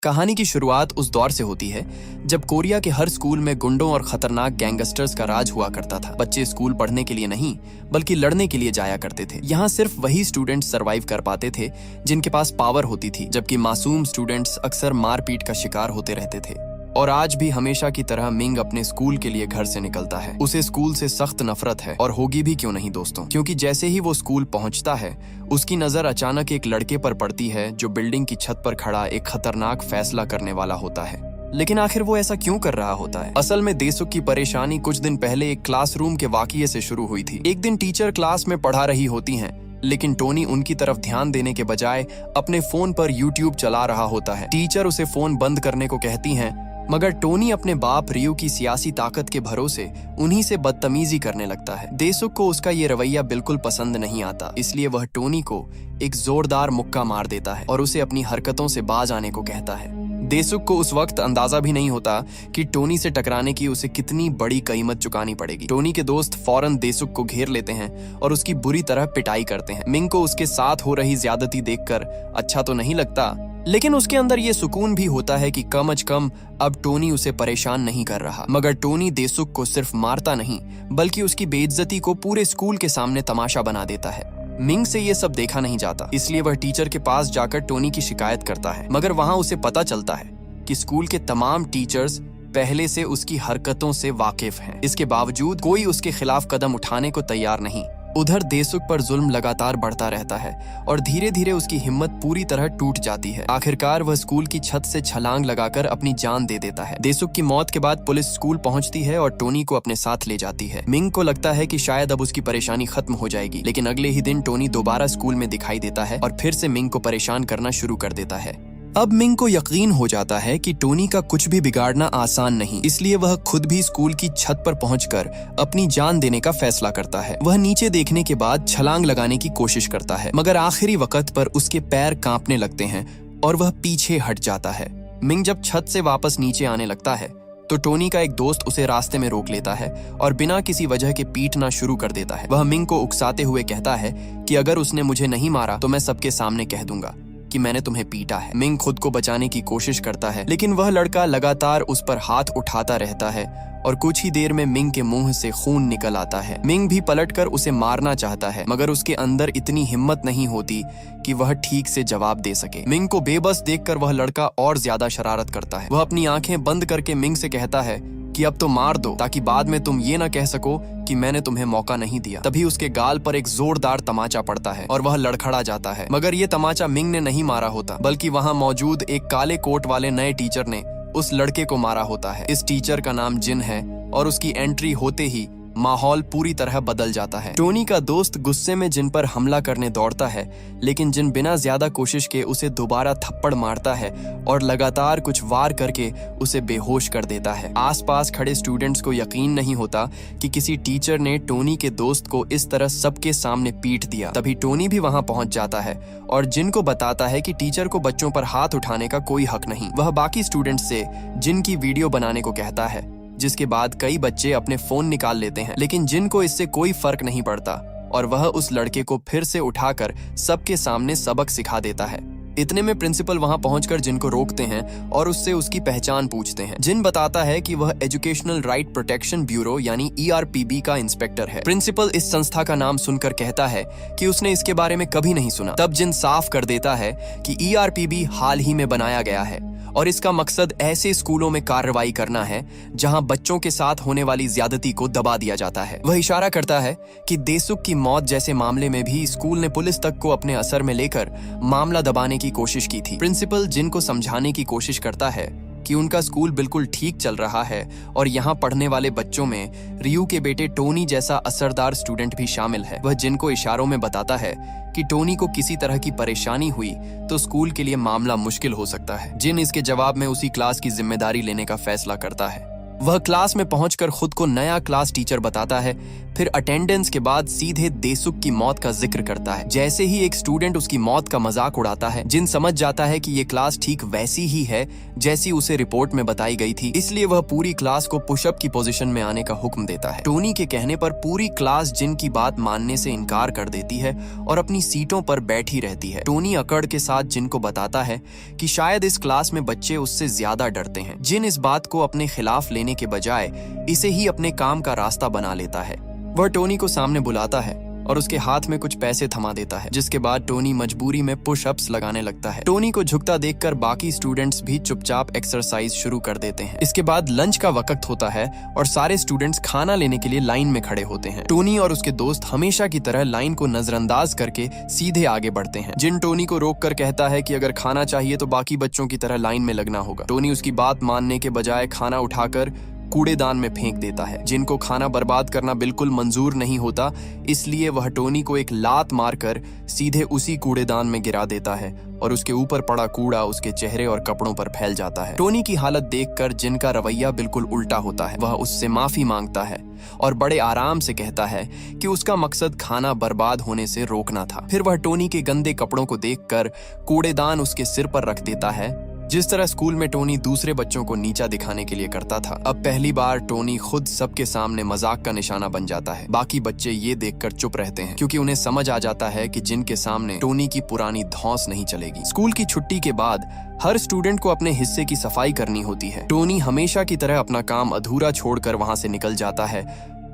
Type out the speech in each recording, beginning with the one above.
कहानी की शुरुआत उस दौर से होती है जब कोरिया के हर स्कूल में गुंडों और खतरनाक गैंगस्टर्स का राज हुआ करता था। बच्चे स्कूल पढ़ने के लिए नहीं बल्कि लड़ने के लिए जाया करते थे। यहाँ सिर्फ वही स्टूडेंट्स सरवाइव कर पाते थे जिनके पास पावर होती थी, जबकि मासूम स्टूडेंट्स अक्सर मारपीट का शिकार होते रहते थे। और आज भी हमेशा की तरह मिंग अपने स्कूल के लिए घर से निकलता है। उसे स्कूल से सख्त नफरत है, और होगी भी क्यों नहीं दोस्तों, क्योंकि जैसे ही वो स्कूल पहुंचता है उसकी नजर अचानक एक लड़के पर पड़ती है जो बिल्डिंग की छत पर खड़ा एक खतरनाक फैसला करने वाला होता है। लेकिन आखिर वो ऐसा क्यों कर रहा होता है? असल में देसुक की परेशानी कुछ दिन पहले एक क्लासरूम के वाकये से शुरू हुई थी। एक दिन टीचर क्लास में पढ़ा रही होती हैं, लेकिन टोनी उनकी तरफ ध्यान देने के बजाय अपने फोन पर यूट्यूब चला रहा होता है। टीचर उसे फोन बंद करने को कहती हैं, मगर टोनी अपने बाप रियू की सियासी ताकत के भरोसे उन्हीं से बदतमीजी करने लगता है। देसुक को उसका ये रवैया बिल्कुल पसंद नहीं आता, इसलिए वह टोनी को एक जोरदार मुक्का मार देता है और उसे अपनी हरकतों से बाज आने को कहता है। देसुक को उस वक्त अंदाजा भी नहीं होता कि टोनी से टकराने की उसे कितनी बड़ी कीमत चुकानी पड़ेगी। टोनी के दोस्त फौरन देसुक को घेर लेते हैं और उसकी बुरी तरह पिटाई करते हैं। मिंग को उसके साथ हो रही ज्यादती देखकर अच्छा तो नहीं लगता, लेकिन उसके अंदर ये सुकून भी होता है कि कम अज कम अब टोनी उसे परेशान नहीं कर रहा। मगर टोनी देसुक को सिर्फ मारता नहीं बल्कि उसकी बेइज्जती को पूरे स्कूल के सामने तमाशा बना देता है। मिंग से ये सब देखा नहीं जाता, इसलिए वह टीचर के पास जाकर टोनी की शिकायत करता है। मगर वहां उसे पता चलता है कि स्कूल के तमाम टीचर्स पहले से उसकी हरकतों से वाकिफ हैं। इसके बावजूद कोई उसके खिलाफ कदम उठाने को तैयार नहीं। उधर देसुक पर जुल्म लगातार बढ़ता रहता है और धीरे धीरे उसकी हिम्मत पूरी तरह टूट जाती है। आखिरकार वह स्कूल की छत से छलांग लगाकर अपनी जान दे देता है। देसुक की मौत के बाद पुलिस स्कूल पहुंचती है और टोनी को अपने साथ ले जाती है। मिंग को लगता है कि शायद अब उसकी परेशानी खत्म हो जाएगी, लेकिन अगले ही दिन टोनी दोबारा स्कूल में दिखाई देता है और फिर से मिंग को परेशान करना शुरू कर देता है। अब मिंग को यकीन हो जाता है कि टोनी का कुछ भी बिगाड़ना आसान नहीं, इसलिए वह खुद भी स्कूल की छत पर पहुंचकर अपनी जान देने का फैसला करता है। वह नीचे देखने के बाद छलांग लगाने की कोशिश करता है, मगर आखिरी वक्त पर उसके पैर कांपने लगते हैं और वह पीछे हट जाता है। मिंग जब छत से वापस नीचे आने लगता है तो टोनी का एक दोस्त उसे रास्ते में रोक लेता है और बिना किसी वजह के पीटना शुरू कर देता है। वह मिंग को उकसाते हुए कहता है कि अगर उसने मुझे नहीं मारा तो मैं सबके सामने कह दूंगा कि मैंने तुम्हें पीटा है। मिंग खुद को बचाने की कोशिश करता है, लेकिन वह लड़का लगातार उस पर हाथ उठाता रहता है और कुछ ही देर में मिंग के मुंह से खून निकल आता है। मिंग भी पलटकर उसे मारना चाहता है, मगर उसके अंदर इतनी हिम्मत नहीं होती कि वह ठीक से जवाब दे सके। मिंग को बेबस देखकर वह लड़का और ज्यादा शरारत करता है। वह अपनी आंखें बंद करके मिंग से कहता है कि अब तो मार दो, ताकि बाद में तुम ये ना कह सको कि मैंने तुम्हें मौका नहीं दिया। तभी उसके गाल पर एक जोरदार तमाचा पड़ता है और वह लड़खड़ा जाता है। मगर ये तमाचा मिंग ने नहीं मारा होता, बल्कि वहां मौजूद एक काले कोट वाले नए टीचर ने उस लड़के को मारा होता है। इस टीचर का नाम जिन है और उसकी एंट्री होते ही माहौल पूरी तरह बदल जाता है। टोनी का दोस्त गुस्से में जिन पर हमला करने दौड़ता है, लेकिन जिन बिना ज्यादा कोशिश के उसे दोबारा थप्पड़ मारता है और लगातार कुछ वार करके उसे बेहोश कर देता है। आसपास खड़े स्टूडेंट्स को यकीन नहीं होता कि किसी टीचर ने टोनी के दोस्त को इस तरह सबके सामने पीट दिया। तभी टोनी भी वहां पहुंच जाता है और जिन को बताता है कि टीचर को बच्चों पर हाथ उठाने का कोई हक नहीं। वह बाकी स्टूडेंट्स से जिन की वीडियो बनाने को कहता है, जिसके बाद कई बच्चे अपने फोन निकाल लेते हैं, लेकिन जिन को इससे कोई फर्क नहीं पड़ता और वह उस लड़के को फिर से उठाकर सबके सामने सबक सिखा देता है। इतने में प्रिंसिपल वहां पहुंचकर जिन को रोकते हैं और उससे उसकी पहचान पूछते हैं। जिन बताता है कि वह एजुकेशनल राइट प्रोटेक्शन ब्यूरो यानी ERPB का इंस्पेक्टर है। प्रिंसिपल इस संस्था का नाम सुनकर कहता है कि उसने इसके बारे में कभी नहीं सुना। तब जिन साफ कर देता है कि ERPB हाल ही में बनाया गया है और इसका मकसद ऐसे स्कूलों में कार्रवाई करना है जहां बच्चों के साथ होने वाली ज्यादती को दबा दिया जाता है। वह इशारा करता है कि देसुक की मौत जैसे मामले में भी स्कूल ने पुलिस तक को अपने असर में लेकर मामला दबाने की कोशिश की थी। प्रिंसिपल जिन को समझाने की कोशिश करता है कि उनका स्कूल बिल्कुल ठीक चल रहा है और यहाँ पढ़ने वाले बच्चों में रियू के बेटे टोनी जैसा असरदार स्टूडेंट भी शामिल है। वह जिन को इशारों में बताता है कि टोनी को किसी तरह की परेशानी हुई तो स्कूल के लिए मामला मुश्किल हो सकता है। जिन इसके जवाब में उसी क्लास की जिम्मेदारी लेने का फैसला करता है। वह क्लास में पहुंचकर खुद को नया क्लास टीचर बताता है। फिर अटेंडेंस के बाद सीधे देसुख की मौत का जिक्र करता है। जैसे ही एक स्टूडेंट उसकी मौत का मजाक उड़ाता है, जिन समझ जाता है कि ये क्लास ठीक वैसी ही है जैसी उसे रिपोर्ट में बताई गई थी, इसलिए वह पूरी क्लास को पुशअप की पोजीशन में आने का हुक्म देता है। टोनी के कहने पर पूरी क्लास जिन की बात मानने से इनकार कर देती है और अपनी सीटों पर बैठी रहती है। टोनी अकड़ के साथ जिन को बताता है कि शायद इस क्लास में बच्चे उससे ज्यादा डरते हैं। जिन इस बात को अपने खिलाफ लेने के बजाय इसे ही अपने काम का रास्ता बना लेता है। वह टोनी को सामने बुलाता है और उसके हाथ में कुछ पैसे थमा देता है, जिसके बाद टोनी मजबूरी में पुशअप्स लगाने लगता है। टोनी को झुकता देखकर बाकी स्टूडेंट्स भी चुपचाप एक्सरसाइज शुरू कर देते हैं। इसके बाद लंच का वक्त होता है और सारे स्टूडेंट्स खाना लेने के लिए लाइन में खड़े होते हैं। टोनी और उसके दोस्त हमेशा की तरह लाइन को नजरअंदाज करके सीधे आगे बढ़ते हैं। जिन टोनी को रोक कर कहता है कि अगर खाना चाहिए तो बाकी बच्चों की तरह लाइन में लगना होगा। टोनी उसकी बात मानने के बजाय खाना उठाकर कूड़ेदान में फेंक देता है। जिनको खाना बर्बाद करना बिल्कुल मंजूर नहीं होता, इसलिए वह टोनी को एक लात मारकर सीधे उसी कूड़ेदान में गिरा देता है और उसके ऊपर पड़ा कूड़ा उसके चेहरे और कपड़ों पर फैल जाता है। टोनी की हालत देखकर जिनका रवैया बिल्कुल उल्टा होता है। वह उससे माफी मांगता है और बड़े आराम से कहता है कि उसका मकसद खाना बर्बाद होने से रोकना था। फिर वह टोनी के गंदे कपड़ों को देखकर कूड़ेदान उसके सिर पर रख देता है, जिस तरह स्कूल में टोनी दूसरे बच्चों को नीचा दिखाने के लिए करता था। अब पहली बार टोनी खुद सबके सामने मजाक का निशाना बन जाता है। बाकी बच्चे ये देखकर चुप रहते हैं, क्योंकि उन्हें समझ आ जाता है कि जिनके सामने टोनी की पुरानी धौंस नहीं चलेगी। स्कूल की छुट्टी के बाद हर स्टूडेंट को अपने हिस्से की सफाई करनी होती है। टोनी हमेशा की तरह अपना काम अधूरा छोड़कर वहां से निकल जाता है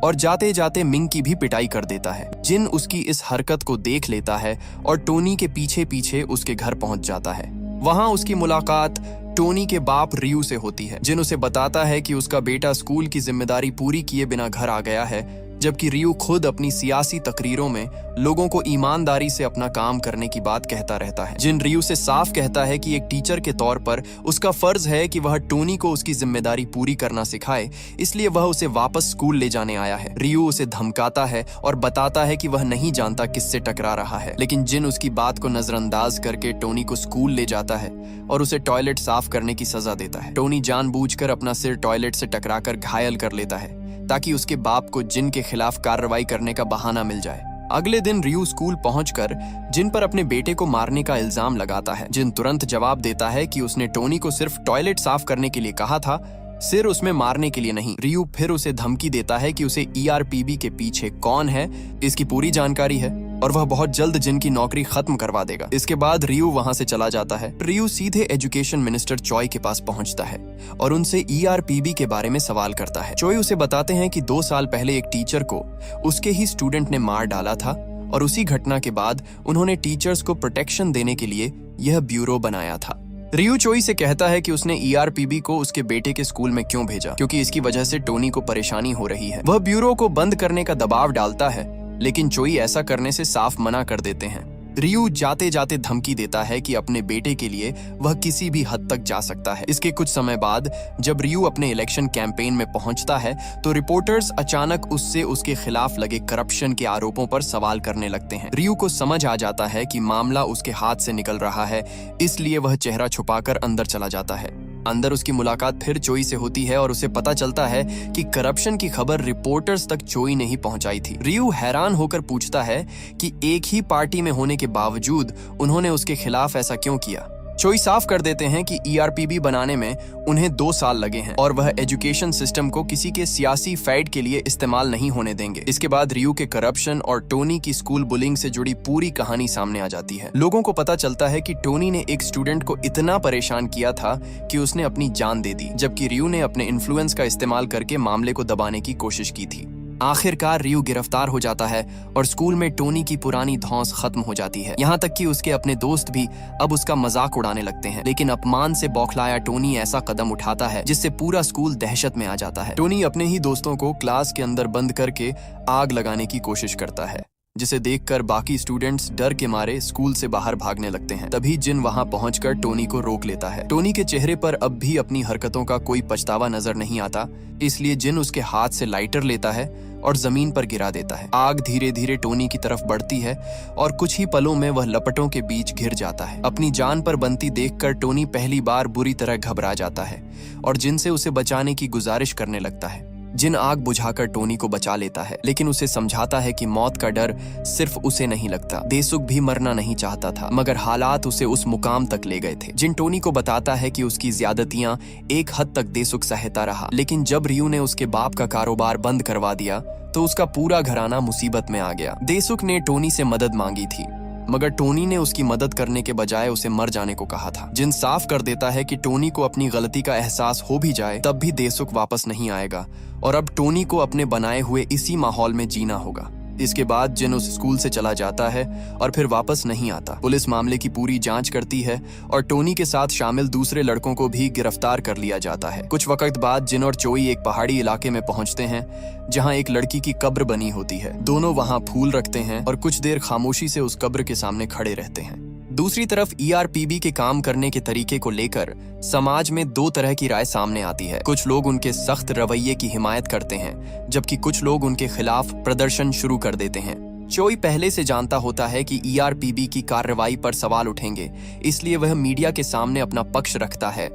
और जाते जाते मिंग की भी पिटाई कर देता है। जिन उसकी इस हरकत को देख लेता है और टोनी के पीछे पीछे उसके घर पहुंच जाता है। वहां उसकी मुलाकात टोनी के बाप रियू से होती है। जिन उसे बताता है कि उसका बेटा स्कूल की जिम्मेदारी पूरी किए बिना घर आ गया है, जबकि रियू खुद अपनी सियासी तकरीरों में लोगों को ईमानदारी से अपना काम करने की बात कहता रहता है। जिन रियू से साफ कहता है कि एक टीचर के तौर पर उसका फर्ज है कि वह टोनी को उसकी जिम्मेदारी पूरी करना सिखाए, इसलिए वह उसे वापस स्कूल ले जाने आया है। रियू उसे धमकाता है और बताता है कि वह नहीं जानता किससे टकरा रहा है, लेकिन जिन उसकी बात को नजरअंदाज करके टोनी को स्कूल ले जाता है और उसे टॉयलेट साफ करने की सजा देता है। टोनी जानबूझकर अपना सिर टॉयलेट से टकराकर घायल कर लेता है ताकि उसके बाप को जिन के खिलाफ कार्रवाई करने का बहाना मिल जाए। अगले दिन रियू स्कूल पहुंचकर जिन पर अपने बेटे को मारने का इल्जाम लगाता है। जिन तुरंत जवाब देता है कि उसने टोनी को सिर्फ टॉयलेट साफ करने के लिए कहा था, सिर उसमें मारने के लिए नहीं। रियू फिर उसे धमकी देता है कि उसे ईआरपीबी के पीछे कौन है इसकी पूरी जानकारी है और वह बहुत जल्द जिन की नौकरी खत्म करवा देगा। इसके बाद रियू वहां से चला जाता है। रियू सीधे एजुकेशन मिनिस्टर चॉय के पास पहुंचता है और उनसे ईआरपीबी के बारे में सवाल करता है। चॉय उसे बताते हैं कि 2 साल पहले एक टीचर को उसके ही स्टूडेंट ने मार डाला था और उसी घटना के बाद उन्होंने टीचर्स को प्रोटेक्शन देने के लिए यह ब्यूरो बनाया था। रियू चोई से कहता है कि उसने ईआरपीबी को उसके बेटे के स्कूल में क्यों भेजा, क्योंकि इसकी वजह से टोनी को परेशानी हो रही है। वह ब्यूरो को बंद करने का दबाव डालता है, लेकिन चोई ऐसा करने से साफ मना कर देते हैं। रियू जाते जाते धमकी देता है कि अपने बेटे के लिए वह किसी भी हद तक जा सकता है। इसके कुछ समय बाद जब रियू अपने इलेक्शन कैंपेन में पहुंचता है तो रिपोर्टर्स अचानक उससे उसके खिलाफ लगे करप्शन के आरोपों पर सवाल करने लगते हैं। रियू को समझ आ जाता है कि मामला उसके हाथ से निकल रहा है, इसलिए वह चेहरा छुपाकर अंदर चला जाता है। अंदर उसकी मुलाकात फिर चोई से होती है और उसे पता चलता है कि करप्शन की खबर रिपोर्टर्स तक चोई ने ही पहुंचाई थी। रियू हैरान होकर पूछता है कि एक ही पार्टी में होने के बावजूद उन्होंने उसके खिलाफ ऐसा क्यों किया। चोई साफ कर देते हैं कि ईआरपीबी बनाने में उन्हें 2 साल लगे हैं और वह एजुकेशन सिस्टम को किसी के सियासी फैड के लिए इस्तेमाल नहीं होने देंगे। इसके बाद रियू के करप्शन और टोनी की स्कूल बुलिंग से जुड़ी पूरी कहानी सामने आ जाती है। लोगों को पता चलता है कि टोनी ने एक स्टूडेंट को इतना परेशान किया था कि उसने अपनी जान दे दी, जबकि रियू ने अपने इन्फ्लुएंस का इस्तेमाल करके मामले को दबाने की कोशिश की थी। आखिरकार रियू गिरफ्तार हो जाता है और स्कूल में टोनी की पुरानी धौंस खत्म हो जाती है। यहाँ तक कि उसके अपने दोस्त भी अब उसका मजाक उड़ाने लगते हैं, लेकिन अपमान से बौखलाया टोनी ऐसा कदम उठाता है जिससे पूरा स्कूल दहशत में आ जाता है। टोनी अपने ही दोस्तों को क्लास के अंदर बंद करके आग लगाने की कोशिश करता है, जिसे देखकर बाकी स्टूडेंट्स डर के मारे स्कूल से बाहर भागने लगते हैं। तभी जिन वहां पहुंचकर टोनी को रोक लेता है। टोनी के चेहरे पर अब भी अपनी हरकतों का कोई पछतावा नजर नहीं आता, इसलिए जिन उसके हाथ से लाइटर लेता है और जमीन पर गिरा देता है। आग धीरे धीरे टोनी की तरफ बढ़ती है और कुछ ही पलों में वह लपटों के बीच घिर जाता है। अपनी जान पर बनती देखकर टोनी पहली बार बुरी तरह घबरा जाता है और जिन से उसे बचाने की गुजारिश करने लगता है। जिन आग बुझाकर टोनी को बचा लेता है, लेकिन उसे समझाता है कि मौत का डर सिर्फ उसे नहीं लगता। देसुख भी मरना नहीं चाहता था, मगर हालात उसे उस मुकाम तक ले गए थे। जिन टोनी को बताता है कि उसकी ज्यादतियां एक हद तक देसुख सहता रहा, लेकिन जब रियू ने उसके बाप का कारोबार बंद करवा दिया तो उसका पूरा घराना मुसीबत में आ गया। देसुख ने टोनी से मदद मांगी थी, मगर टोनी ने उसकी मदद करने के बजाय उसे मर जाने को कहा था। जिन साफ कर देता है कि टोनी को अपनी गलती का एहसास हो भी जाए तब भी देसुख वापस नहीं आएगा और अब टोनी को अपने बनाए हुए इसी माहौल में जीना होगा। इसके बाद जिन उस स्कूल से चला जाता है और फिर वापस नहीं आता। पुलिस मामले की पूरी जांच करती है और टोनी के साथ शामिल दूसरे लड़कों को भी गिरफ्तार कर लिया जाता है। कुछ वक्त बाद जिन और चोई एक पहाड़ी इलाके में पहुंचते हैं जहां एक लड़की की कब्र बनी होती है। दोनों वहां फूल रखते हैं और कुछ देर खामोशी से उस कब्र के सामने खड़े रहते हैं। दूसरी तरफ ईआरपीबी के काम करने के तरीके को लेकर समाज में दो तरह की राय सामने आती है। कुछ लोग उनके सख्त रवैये की हिमायत करते हैं, जबकि कुछ लोग उनके खिलाफ प्रदर्शन शुरू कर देते हैं। चोई पहले से जानता होता है कि ईआरपीबी की कार्रवाई पर सवाल उठेंगे, इसलिए वह मीडिया के सामने अपना पक्ष रखता है।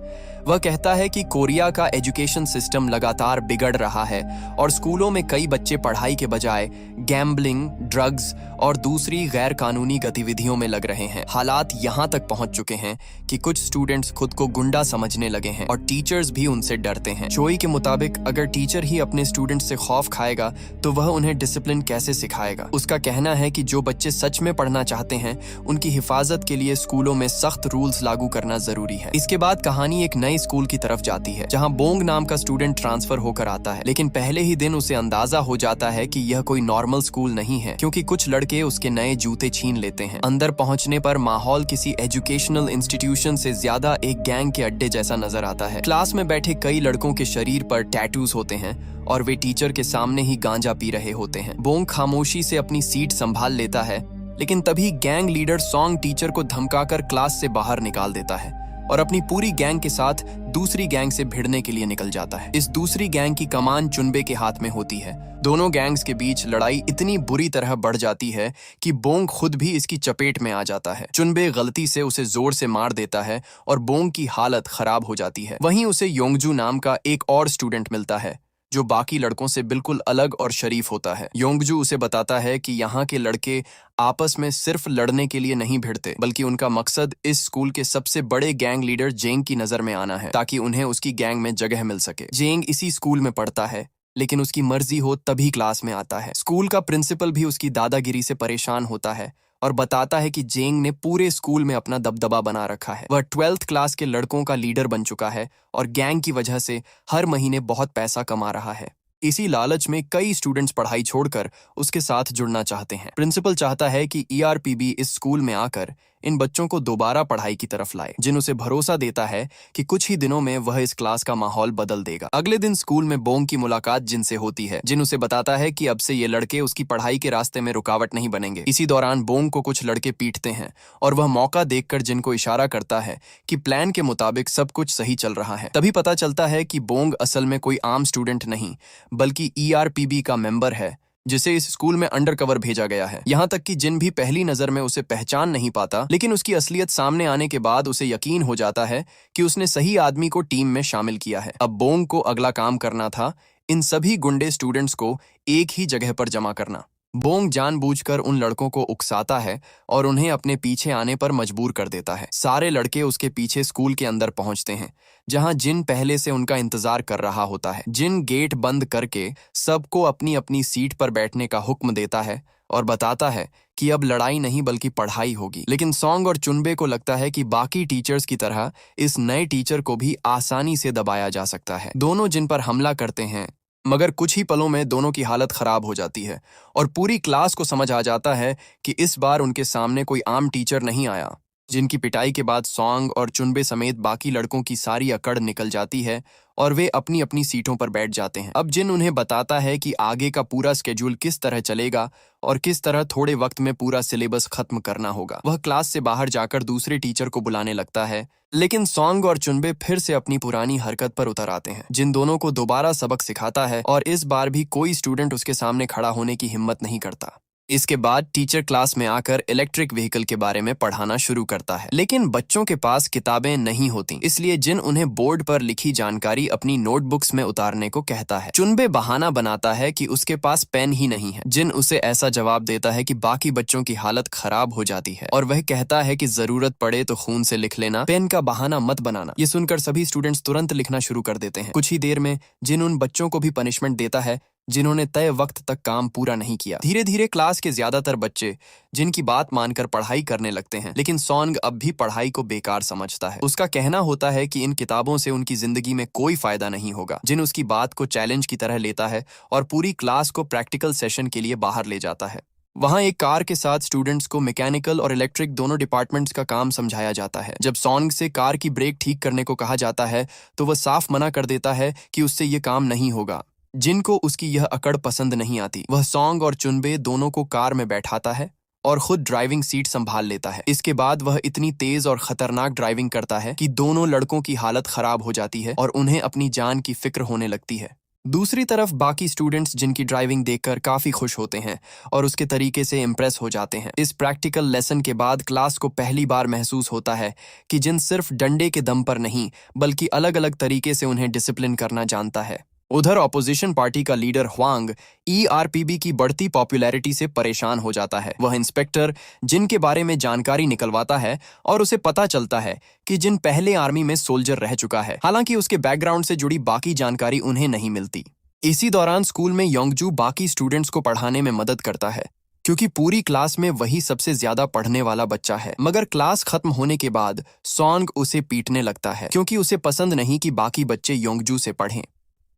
वह कहता है कि कोरिया का एजुकेशन सिस्टम लगातार बिगड़ रहा है और स्कूलों में कई बच्चे पढ़ाई के बजाय गैम्बलिंग, ड्रग्स और दूसरी गैर कानूनी गतिविधियों में लग रहे हैं। हालात यहाँ तक पहुँच चुके हैं कि कुछ स्टूडेंट्स खुद को गुंडा समझने लगे हैं और टीचर्स भी उनसे डरते हैं। चोई के मुताबिक अगर टीचर ही अपने स्टूडेंट्स से खौफ खाएगा तो वह उन्हें डिसिप्लिन कैसे सिखाएगा। उसका कहना है कि जो बच्चे सच में पढ़ना चाहते हैं उनकी हिफाजत के लिए स्कूलों में सख्त रूल्स लागू करना जरूरी है। इसके बाद कहानी एक नए स्कूल की तरफ जाती है जहां बोंग नाम का स्टूडेंट ट्रांसफर होकर आता है, लेकिन पहले ही दिन उसे अंदाजा हो जाता है कि यह कोई नॉर्मल स्कूल नहीं है, क्योंकि कुछ लड़के उसके नए जूते छीन लेते हैं। अंदर पहुंचने पर माहौल किसी एजुकेशनल इंस्टीट्यूशन से ज्यादा एक गैंग के अड्डे जैसा नजर आता है। क्लास में बैठे कई लड़कों के शरीर पर टैटूज होते हैं और वे टीचर के सामने ही गांजा पी रहे होते हैं। बोंग खामोशी से अपनी सीट संभाल लेता है, लेकिन तभी गैंग लीडर सॉन्ग टीचर को धमकाकर क्लास से बाहर निकाल देता है और अपनी पूरी गैंग के साथ दूसरी गैंग से भिड़ने के लिए निकल जाता है। इस दूसरी गैंग की कमान चुनबे के हाथ में होती है। दोनों गैंग्स के बीच लड़ाई इतनी बुरी तरह बढ़ जाती है कि बोंग खुद भी इसकी चपेट में आ जाता है। चुनबे गलती से उसे जोर से मार देता है और बोंग की हालत खराब हो जाती है। वहीं उसे योंगजू नाम का एक और स्टूडेंट मिलता है जो बाकी लड़कों से बिल्कुल अलग और शरीफ होता है। योंगजू उसे बताता है कि यहाँ के लड़के आपस में सिर्फ लड़ने के लिए नहीं भिड़ते, बल्कि उनका मकसद इस स्कूल के सबसे बड़े गैंग लीडर जेंग की नजर में आना है, ताकि उन्हें उसकी गैंग में जगह मिल सके। जेंग इसी स्कूल में पढ़ता है, लेकिन उसकी मर्जी हो तभी क्लास में आता है। स्कूल का प्रिंसिपल भी उसकी दादागिरी से परेशान होता है और बताता है कि जेंग ने पूरे स्कूल में अपना दबदबा बना रखा है। वह 12th क्लास के लड़कों का लीडर बन चुका है और गैंग की वजह से हर महीने बहुत पैसा कमा रहा है। इसी लालच में कई स्टूडेंट्स पढ़ाई छोड़कर उसके साथ जुड़ना चाहते हैं। प्रिंसिपल चाहता है कि ईआरपीबी इस स्कूल में आकर इन बच्चों को दोबारा पढ़ाई की तरफ लाए। जिन उसे भरोसा देता है कि कुछ ही दिनों में वह इस क्लास का माहौल बदल देगा। अगले दिन स्कूल में बोंग की मुलाकात जिन से होती है। जिन उसे बताता है कि अब से ये लड़के उसकी पढ़ाई के रास्ते में रुकावट नहीं बनेंगे। इसी दौरान बोंग को कुछ लड़के पीटते हैं और वह मौका देखकर जिन को इशारा करता है कि प्लान के मुताबिक सब कुछ सही चल रहा है। तभी पता चलता है कि बोंग असल में कोई आम स्टूडेंट नहीं, बल्कि ईआरपीबी का मेंबर है जिसे इस स्कूल में अंडरकवर भेजा गया है। यहाँ तक कि जिन भी पहली नजर में उसे पहचान नहीं पाता, लेकिन उसकी असलियत सामने आने के बाद उसे यकीन हो जाता है कि उसने सही आदमी को टीम में शामिल किया है। अब बोंग को अगला काम करना था इन सभी गुंडे स्टूडेंट्स को एक ही जगह पर जमा करना। बोंग जानबूझकर उन लड़कों को उकसाता है और उन्हें अपने पीछे आने पर मजबूर कर देता है। सारे लड़के उसके पीछे स्कूल के अंदर पहुंचते हैं, जहां जिन पहले से उनका इंतजार कर रहा होता है। जिन गेट बंद करके सबको अपनी अपनी सीट पर बैठने का हुक्म देता है और बताता है कि अब लड़ाई नहीं बल्कि पढ़ाई होगी। लेकिन सॉन्ग और चुनबे को लगता है कि बाकी टीचर्स की तरह इस नए टीचर को भी आसानी से दबाया जा सकता है। दोनों जिन पर हमला करते हैं, मगर कुछ ही पलों में दोनों की हालत खराब हो जाती है और पूरी क्लास को समझ आ जाता है कि इस बार उनके सामने कोई आम टीचर नहीं आया। जिनकी पिटाई के बाद सॉन्ग और चुनबे समेत बाकी लड़कों की सारी अकड़ निकल जाती है और वे अपनी अपनी सीटों पर बैठ जाते हैं। अब जिन उन्हें बताता है कि आगे का पूरा स्केड्यूल किस तरह चलेगा और किस तरह थोड़े वक्त में पूरा सिलेबस खत्म करना होगा। वह क्लास से बाहर जाकर दूसरे टीचर को बुलाने लगता है, लेकिन सॉन्ग और चुनबे फिर से अपनी पुरानी हरकत पर उतर आते हैं। जिन दोनों को दोबारा सबक सिखाता है और इस बार भी कोई स्टूडेंट उसके सामने खड़ा होने की हिम्मत नहीं करता। इसके बाद टीचर क्लास में आकर इलेक्ट्रिक व्हीकल के बारे में पढ़ाना शुरू करता है, लेकिन बच्चों के पास किताबें नहीं होती, इसलिए जिन उन्हें बोर्ड पर लिखी जानकारी अपनी नोटबुक्स में उतारने को कहता है। चुनबे बहाना बनाता है कि उसके पास पेन ही नहीं है। जिन उसे ऐसा जवाब देता है कि बाकी बच्चों की हालत खराब हो जाती है और वह कहता है कि जरूरत पड़े तो खून से लिख लेना, पेन का बहाना मत बनाना। ये सुनकर सभी स्टूडेंट्स तुरंत लिखना शुरू कर देते हैं। कुछ ही देर में जिन उन बच्चों को भी पनिशमेंट देता है जिन्होंने तय वक्त तक काम पूरा नहीं किया। धीरे धीरे क्लास के ज्यादातर बच्चे जिनकी बात मानकर पढ़ाई करने लगते हैं, लेकिन सॉन्ग अब भी पढ़ाई को बेकार समझता है। उसका कहना होता है कि इन किताबों से उनकी जिंदगी में कोई फायदा नहीं होगा। जिन उसकी बात को चैलेंज की तरह लेता है और पूरी क्लास को प्रैक्टिकल सेशन के लिए बाहर ले जाता है। वहां एक कार के साथ स्टूडेंट्स को मैकेनिकल और इलेक्ट्रिक दोनों डिपार्टमेंट्स का काम समझाया जाता है। जब सॉन्ग से कार की ब्रेक ठीक करने को कहा जाता है तो वह साफ मना कर देता है कि उससे ये काम नहीं होगा। जिनको उसकी यह अकड़ पसंद नहीं आती, वह सॉन्ग और चुनबे दोनों को कार में बैठाता है और खुद ड्राइविंग सीट संभाल लेता है। इसके बाद वह इतनी तेज और खतरनाक ड्राइविंग करता है कि दोनों लड़कों की हालत खराब हो जाती है और उन्हें अपनी जान की फिक्र होने लगती है। दूसरी तरफ बाकी स्टूडेंट्स जिनकी ड्राइविंग देखकर काफी खुश होते हैं और उसके तरीके से इम्प्रेस हो जाते हैं। इस प्रैक्टिकल लेसन के बाद क्लास को पहली बार महसूस होता है कि जिन सिर्फ डंडे के दम पर नहीं बल्कि अलग अलग तरीके से उन्हें डिसिप्लिन करना जानता है। उधर ऑपोजिशन पार्टी का लीडर ह्वांग ईआरपीबी की बढ़ती पॉपुलैरिटी से परेशान हो जाता है। वह इंस्पेक्टर जिन के बारे में जानकारी निकलवाता है और उसे पता चलता है कि जिन पहले आर्मी में सोल्जर रह चुका है, हालांकि उसके बैकग्राउंड से जुड़ी बाकी जानकारी उन्हें नहीं मिलती। इसी दौरान स्कूल में योंगजू बाकी स्टूडेंट्स को पढ़ाने में मदद करता है, क्योंकि पूरी क्लास में वही सबसे ज्यादा पढ़ने वाला बच्चा है। मगर क्लास खत्म होने के बाद सॉन्ग उसे पीटने लगता है, क्योंकि उसे पसंद नहीं कि बाकी बच्चे योंगजू से पढ़ें।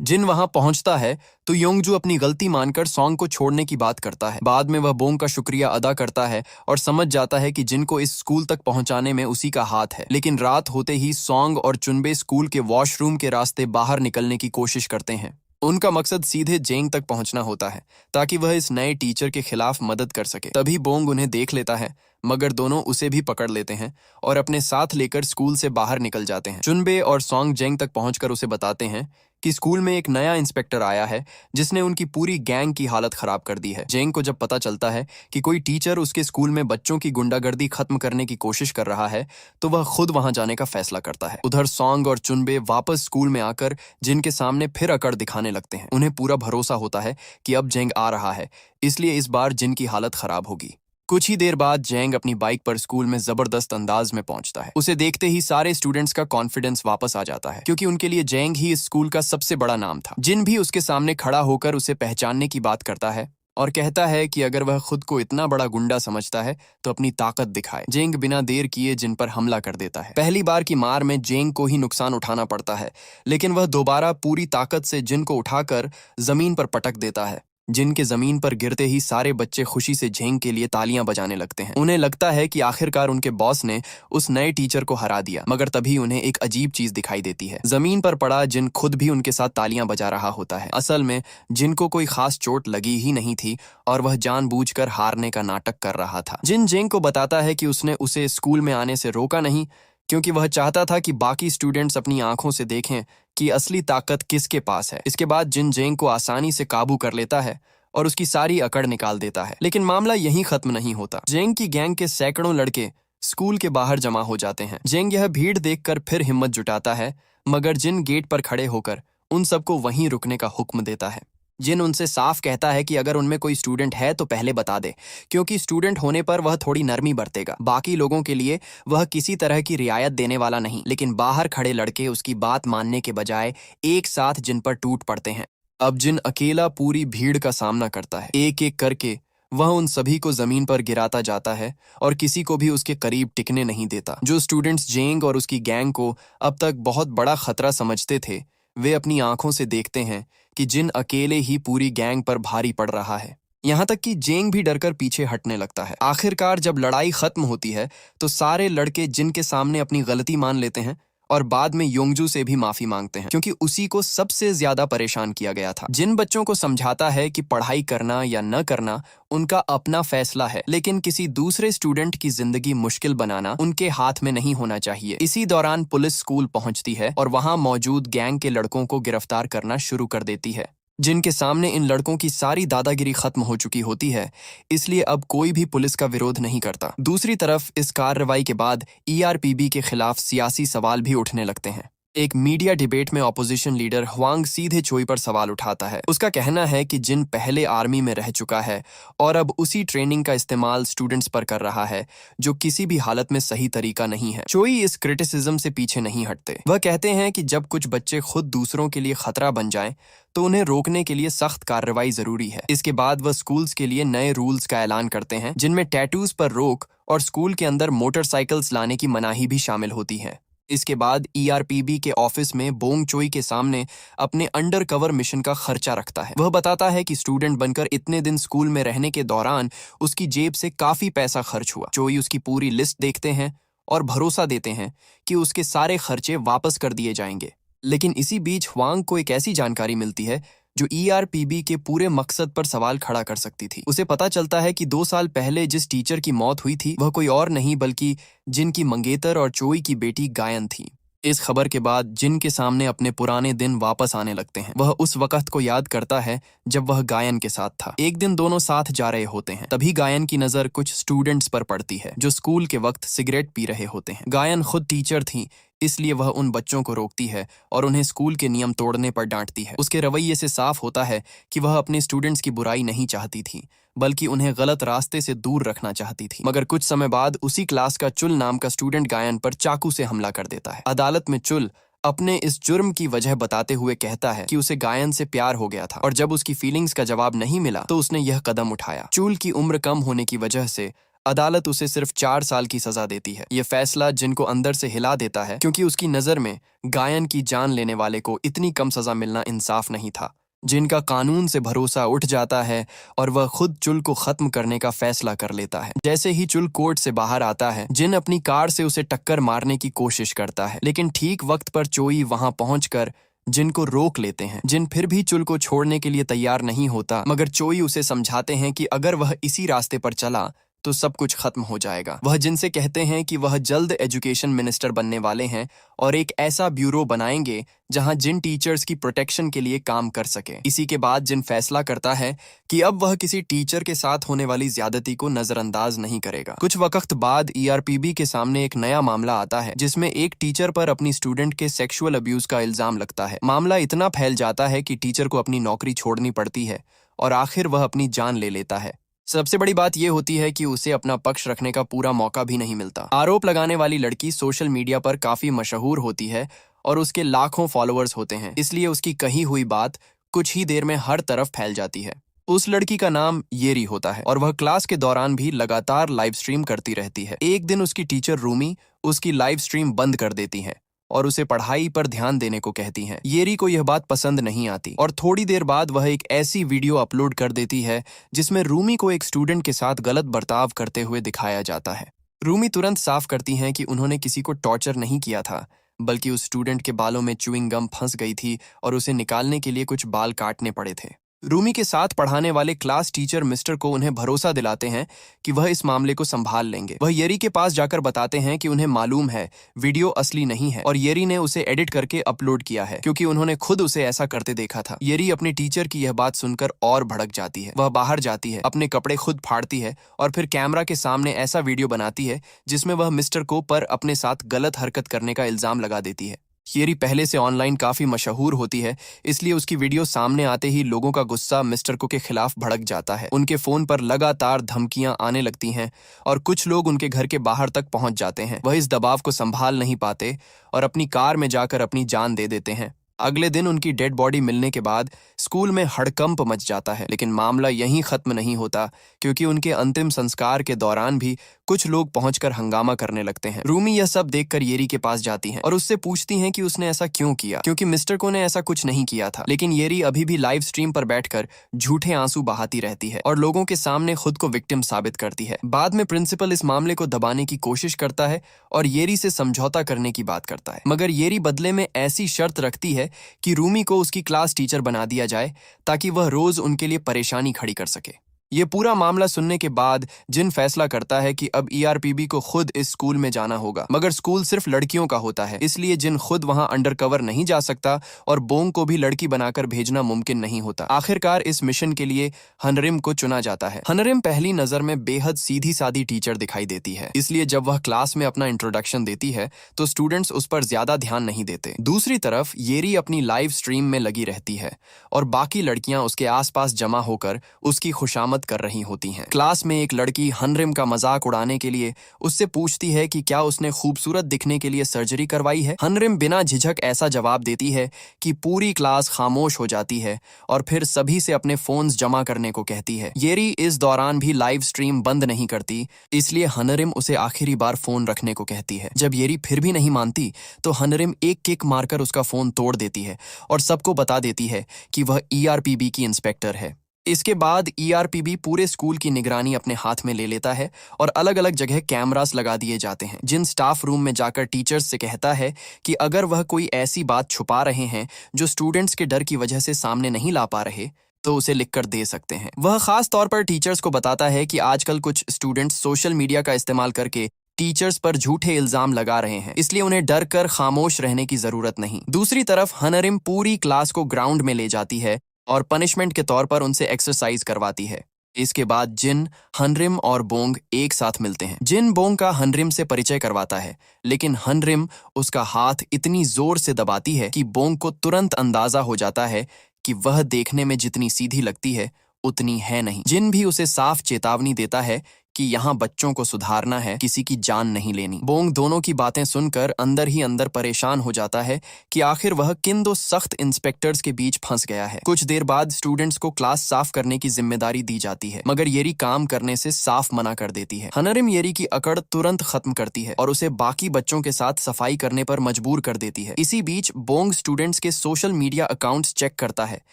जिन वहां पहुंचता है तो योंगजू अपनी गलती मानकर सॉन्ग को छोड़ने की बात करता है। बाद में वह बोंग का शुक्रिया अदा करता है और समझ जाता है कि जिन को इस स्कूल तक पहुंचाने में उसी का हाथ है। लेकिन रात होते ही सॉन्ग और चुनबे स्कूल के वॉशरूम के रास्ते बाहर निकलने की कोशिश करते हैं। उनका मकसद सीधे जेंग तक पहुंचना होता है ताकि वह इस नए टीचर के खिलाफ मदद कर सके। तभी बोंग उन्हें देख लेता है, मगर दोनों उसे भी पकड़ लेते हैं और अपने साथ लेकर स्कूल से बाहर निकल जाते हैं। चुनबे और सॉन्ग जेंग तक पहुंचकर उसे बताते हैं कि स्कूल में एक नया इंस्पेक्टर आया है जिसने उनकी पूरी गैंग की हालत खराब कर दी है। जेंग को जब पता चलता है कि कोई टीचर उसके स्कूल में बच्चों की गुंडागर्दी खत्म करने की कोशिश कर रहा है तो वह खुद वहां जाने का फैसला करता है। उधर सॉन्ग और चुनबे वापस स्कूल में आकर जिनके सामने फिर अकड़ दिखाने लगते हैं। उन्हें पूरा भरोसा होता है कि अब जेंग आ रहा है, इसलिए इस बार जिन की हालत खराब होगी। कुछ ही देर बाद जेंग अपनी बाइक पर स्कूल में जबरदस्त अंदाज में पहुंचता है। उसे देखते ही सारे स्टूडेंट्स का कॉन्फिडेंस वापस आ जाता है, क्योंकि उनके लिए जेंग ही इस स्कूल का सबसे बड़ा नाम था। जिन भी उसके सामने खड़ा होकर उसे पहचानने की बात करता है और कहता है कि अगर वह खुद को इतना बड़ा गुंडा समझता है तो अपनी ताकत दिखाए। जेंग बिना देर किए जिन पर हमला कर देता है। पहली बार की मार में जेंग को ही नुकसान उठाना पड़ता है, लेकिन वह दोबारा पूरी ताकत से जिन को उठाकर जमीन पर पटक देता है। जिन के जमीन पर गिरते ही सारे बच्चे खुशी से जेंग के लिए तालियां बजाने लगते हैं। उन्हें लगता है कि आखिरकार उनके बॉस ने उस नए टीचर को हरा दिया। मगर तभी उन्हें एक अजीब चीज दिखाई देती है। जमीन पर पड़ा जिन खुद भी उनके साथ तालियां बजा रहा होता है। असल में जिनको कोई खास चोट लगी ही नहीं थी और वह जानबूझकर हारने का नाटक कर रहा था। जिन जेंग को बताता है कि उसने उसे स्कूल में आने से रोका नहीं, क्योंकि वह चाहता था कि बाकी स्टूडेंट्स अपनी आंखों से देखें कि असली ताकत किसके पास है। इसके बाद जिन जेंग को आसानी से काबू कर लेता है और उसकी सारी अकड़ निकाल देता है। लेकिन मामला यहीं खत्म नहीं होता। जेंग की गैंग के सैकड़ों लड़के स्कूल के बाहर जमा हो जाते हैं। जेंग यह भीड़ देखकर फिर हिम्मत जुटाता है, मगर जिन गेट पर खड़े होकर उन सबको वहीं रुकने का हुक्म देता है। जिन उनसे साफ कहता है कि अगर उनमें कोई स्टूडेंट है तो पहले बता दे, क्योंकि स्टूडेंट होने पर वह थोड़ी नरमी बरतेगा। बाकी लोगों के लिए वह किसी तरह की रियायत देने वाला नहीं। लेकिन बाहर खड़े लड़के उसकी बात मानने के बजाय एक साथ जिन पर टूट पड़ते हैं। अब जिन अकेला पूरी भीड़ का सामना करता है। एक एक करके वह उन सभी को जमीन पर गिराता जाता है और किसी को भी उसके करीब टिकने नहीं देता। जो स्टूडेंट्स जेंग और उसकी गैंग को अब तक बहुत बड़ा खतरा समझते थे, वे अपनी आंखों से देखते हैं कि जिन अकेले ही पूरी गैंग पर भारी पड़ रहा है। यहाँ तक कि जेंग भी डरकर पीछे हटने लगता है। आखिरकार जब लड़ाई खत्म होती है तो सारे लड़के जिन के सामने अपनी गलती मान लेते हैं और बाद में योंगजू से भी माफी मांगते हैं, क्योंकि उसी को सबसे ज्यादा परेशान किया गया था। जिन बच्चों को समझाता है कि पढ़ाई करना या न करना उनका अपना फैसला है, लेकिन किसी दूसरे स्टूडेंट की जिंदगी मुश्किल बनाना उनके हाथ में नहीं होना चाहिए। इसी दौरान पुलिस स्कूल पहुंचती है और वहां मौजूद गैंग के लड़कों को गिरफ्तार करना शुरू कर देती है। जिनके सामने इन लड़कों की सारी दादागिरी खत्म हो चुकी होती है, इसलिए अब कोई भी पुलिस का विरोध नहीं करता। दूसरी तरफ इस कार्रवाई के बाद ईआरपीबी के खिलाफ सियासी सवाल भी उठने लगते हैं। एक मीडिया डिबेट में ऑपोजिशन लीडर ह्वांग सीधे चोई पर सवाल उठाता है। उसका कहना है कि जिन पहले आर्मी में रह चुका है और अब उसी ट्रेनिंग का इस्तेमाल स्टूडेंट्स पर कर रहा है, जो किसी भी हालत में सही तरीका नहीं है। चोई इस क्रिटिसिज्म से पीछे नहीं हटते। वह कहते हैं कि जब कुछ बच्चे खुद दूसरों के लिए खतरा बन जाएं, तो उन्हें रोकने के लिए सख्त कार्रवाई जरूरी है। इसके बाद वह स्कूल्स के लिए नए रूल्स का ऐलान करते हैं, जिनमें टैटूज पर रोक और स्कूल के अंदर मोटरसाइकिल्स लाने की मनाही भी शामिल होती है। इसके बाद ईआरपीबी के ऑफिस में बोंग चोई के सामने अपने अंडर कवर मिशन का खर्चा रखता है। वह बताता है कि स्टूडेंट बनकर इतने दिन स्कूल में रहने के दौरान उसकी जेब से काफी पैसा खर्च हुआ। चोई उसकी पूरी लिस्ट देखते हैं और भरोसा देते हैं कि उसके सारे खर्चे वापस कर दिए जाएंगे। लेकिन इसी बीच ह्वांग को एक ऐसी जानकारी मिलती है जो ईआरपीबी के पूरे मकसद पर सवाल खड़ा कर सकती थी। उसे पता चलता है कि 2 साल पहले जिस टीचर की मौत हुई थी, वह कोई और नहीं बल्कि जिन की मंगेतर और चोई की बेटी गायन थी। इस खबर के बाद जिन के सामने अपने पुराने दिन वापस आने लगते हैं। वह उस वक्त को याद करता है जब वह गायन के साथ था। एक दिन दोनों साथ जा रहे होते हैं, तभी गायन की नजर कुछ स्टूडेंट्स पर पड़ती है जो स्कूल के वक्त सिगरेट पी रहे होते हैं। गायन खुद टीचर थी, इसलिए वह उन बच्चों को रोकती है और उन्हें स्कूल के नियम तोड़ने पर डांटती है। उसके रवैये से साफ होता है कि वह अपने स्टूडेंट्स की बुराई नहीं चाहती थी, बल्कि उन्हें गलत रास्ते से दूर रखना चाहती थी। मगर कुछ समय बाद उसी क्लास का चुल नाम का स्टूडेंट गायन पर चाकू से हमला कर देता है। अदालत में चुल अपने इस जुर्म की वजह बताते हुए कहता है कि उसे गायन से प्यार हो गया था और जब उसकी फीलिंग्स का जवाब नहीं मिला तो उसने यह कदम उठाया। चुल की उम्र कम होने की वजह से अदालत उसे सिर्फ 4 साल की सजा देती है। यह फैसला जिनको अंदर से हिला देता है, क्योंकि उसकी नजर में गायन की जान लेने वाले को इतनी कम सजा मिलना इंसाफ नहीं था। जिनका कानून से भरोसा उठ जाता है और वह खुद चुल को खत्म करने का फैसला कर लेता है। जैसे ही चुल कोर्ट से बाहर आता है, जिन अपनी कार से उसे टक्कर मारने की कोशिश करता है, लेकिन ठीक वक्त पर चोई वहां पहुंचकर जिन को रोक लेते हैं। जिन फिर भी चुल को छोड़ने के लिए तैयार नहीं होता, मगर चोई उसे समझाते हैं कि अगर वह इसी रास्ते पर चला तो सब कुछ खत्म हो जाएगा। वह जिनसे कहते हैं कि वह जल्द एजुकेशन मिनिस्टर बनने वाले हैं और एक ऐसा ब्यूरो बनाएंगे जहां जिन टीचर्स की प्रोटेक्शन के लिए काम कर सके। इसी के बाद जिन फैसला करता है कि अब वह किसी टीचर के साथ होने वाली ज्यादती को नजरअंदाज नहीं करेगा। कुछ वक्त बाद ईआरपीबी के सामने एक नया मामला आता है, जिसमें एक टीचर पर अपनी स्टूडेंट के सेक्सुअल अब्यूज का इल्जाम लगता है। मामला इतना फैल जाता है कि टीचर को अपनी नौकरी छोड़नी पड़ती है और आखिर वह अपनी जान ले लेता है। सबसे बड़ी बात यह होती है कि उसे अपना पक्ष रखने का पूरा मौका भी नहीं मिलता। आरोप लगाने वाली लड़की सोशल मीडिया पर काफी मशहूर होती है और उसके लाखों फॉलोअर्स होते हैं, इसलिए उसकी कही हुई बात कुछ ही देर में हर तरफ फैल जाती है। उस लड़की का नाम येरी होता है और वह क्लास के दौरान भी लगातार लाइव स्ट्रीम करती रहती है। एक दिन उसकी टीचर रूमी उसकी लाइव स्ट्रीम बंद कर देती है और उसे पढ़ाई पर ध्यान देने को कहती हैं। येरी को यह बात पसंद नहीं आती और थोड़ी देर बाद वह एक ऐसी वीडियो अपलोड कर देती है जिसमें रूमी को एक स्टूडेंट के साथ गलत बर्ताव करते हुए दिखाया जाता है। रूमी तुरंत साफ करती हैं कि उन्होंने किसी को टॉर्चर नहीं किया था, बल्कि उस स्टूडेंट के बालों में च्युइंग गम फंस गई थी और उसे निकालने के लिए कुछ बाल काटने पड़े थे। रूमी के साथ पढ़ाने वाले क्लास टीचर मिस्टर को उन्हें भरोसा दिलाते हैं कि वह इस मामले को संभाल लेंगे। वह येरी के पास जाकर बताते हैं कि उन्हें मालूम है वीडियो असली नहीं है और येरी ने उसे एडिट करके अपलोड किया है, क्योंकि उन्होंने खुद उसे ऐसा करते देखा था। येरी अपने टीचर की यह बात सुनकर और भड़क जाती है। वह बाहर जाती है, अपने कपड़े खुद फाड़ती है और फिर कैमरा के सामने ऐसा वीडियो बनाती है जिसमें वह मिस्टर को पर अपने साथ गलत हरकत करने का इल्जाम लगा देती है। येरी पहले से ऑनलाइन काफी मशहूर होती है, इसलिए उसकी वीडियो सामने आते ही लोगों का गुस्सा मिस्टर को के खिलाफ भड़क जाता है। उनके फोन पर लगातार धमकियां आने लगती हैं और कुछ लोग उनके घर के बाहर तक पहुंच जाते हैं। वह इस दबाव को संभाल नहीं पाते और अपनी कार में जाकर अपनी जान दे देते हैं। अगले दिन उनकी डेड बॉडी मिलने के बाद स्कूल में हड़कंप मच जाता है, लेकिन मामला यहीं खत्म नहीं होता, क्योंकि उनके अंतिम संस्कार के दौरान भी कुछ लोग पहुंचकर हंगामा करने लगते हैं। रूमी यह सब देखकर येरी के पास जाती हैं और उससे पूछती हैं कि उसने ऐसा क्यों किया, क्योंकि मिस्टर को ने ऐसा कुछ नहीं किया था। लेकिन येरी अभी भी लाइव स्ट्रीम पर बैठकर झूठे आंसू बहाती रहती है और लोगों के सामने खुद को विक्टिम साबित करती है। बाद में प्रिंसिपल इस मामले को दबाने की कोशिश करता है और येरी से समझौता करने की बात करता है, मगर येरी बदले में ऐसी शर्त रखती है कि रूमी को उसकी क्लास टीचर बना दिया जाए ताकि वह रोज उनके लिए परेशानी खड़ी कर सके। ये पूरा मामला सुनने के बाद जिन फैसला करता है कि अब ईआरपीबी को खुद इस स्कूल में जाना होगा, मगर स्कूल सिर्फ लड़कियों का होता है, इसलिए जिन खुद वहां अंडरकवर नहीं जा सकता और बोंग को भी लड़की बनाकर भेजना मुमकिन नहीं होता। आखिरकार इस मिशन के लिए हनरिम को चुना जाता है। हनरिम पहली नजर में बेहद सीधी सादी टीचर दिखाई देती है, इसलिए जब वह क्लास में अपना इंट्रोडक्शन देती है तो स्टूडेंट्स उस पर ज्यादा ध्यान नहीं देते। दूसरी तरफ येरी अपनी लाइव स्ट्रीम में लगी रहती है और बाकी लड़कियां उसके आसपास जमा होकर उसकी खुशामद कर रही होती हैं। क्लास में एक लड़की हनरिम का मजाक उड़ाने के लिए उससे पूछती है कि क्या उसने खूबसूरत दिखने के लिए सर्जरी करवाई है। हनरिम बिना झिझक ऐसा जवाब देती है कि पूरी क्लास खामोश हो जाती है और फिर सभी से अपने फोन्स जमा करने को कहती है। येरी इस दौरान भी लाइव स्ट्रीम बंद नहीं करती, इसलिए हनरिम उसे आखिरी बार फोन रखने को कहती है। जब येरी फिर भी नहीं मानती तो हनरिम एक किक मारकर उसका फोन तोड़ देती है और सबको बता देती है कि वह ईआरपीबी की इंस्पेक्टर है। इसके बाद ईआरपीबी पूरे स्कूल की निगरानी अपने हाथ में ले लेता है और अलग अलग जगह कैमरास लगा दिए जाते हैं, जिन स्टाफ रूम में जाकर टीचर्स से कहता है कि अगर वह कोई ऐसी बात छुपा रहे हैं जो स्टूडेंट्स के डर की वजह से सामने नहीं ला पा रहे तो उसे लिखकर दे सकते हैं। वह खास तौर पर टीचर्स को बताता है कि आजकल कुछ स्टूडेंट्स सोशल मीडिया का इस्तेमाल करके टीचर्स पर झूठे इल्जाम लगा रहे हैं, इसलिए उन्हें डर कर खामोश रहने की जरूरत नहीं। दूसरी तरफ हनरिम पूरी क्लास को ग्राउंड में ले जाती है और पनिशमेंट के तौर पर उनसे एक्सरसाइज करवाती है। इसके बाद जिन, हनरिम और बोंग एक साथ मिलते हैं। जिन बोंग का हनरिम से परिचय करवाता है, लेकिन हनरिम उसका हाथ इतनी जोर से दबाती है कि बोंग को तुरंत अंदाजा हो जाता है कि वह देखने में जितनी सीधी लगती है उतनी है नहीं। जिन भी उसे साफ चेतावनी देता है कि यहाँ बच्चों को सुधारना है, किसी की जान नहीं लेनी। बोंग दोनों की बातें सुनकर अंदर ही अंदर परेशान हो जाता है कि आखिर वह किन दो सख्त इंस्पेक्टर्स के बीच फंस गया है। कुछ देर बाद स्टूडेंट्स को क्लास साफ करने की जिम्मेदारी दी जाती है, मगर येरी काम करने से साफ मना कर देती है। हनरिम येरी की अकड़ तुरंत खत्म करती है और उसे बाकी बच्चों के साथ सफाई करने पर मजबूर कर देती है। इसी बीच बोंग स्टूडेंट्स के सोशल मीडिया अकाउंट्स चेक करता है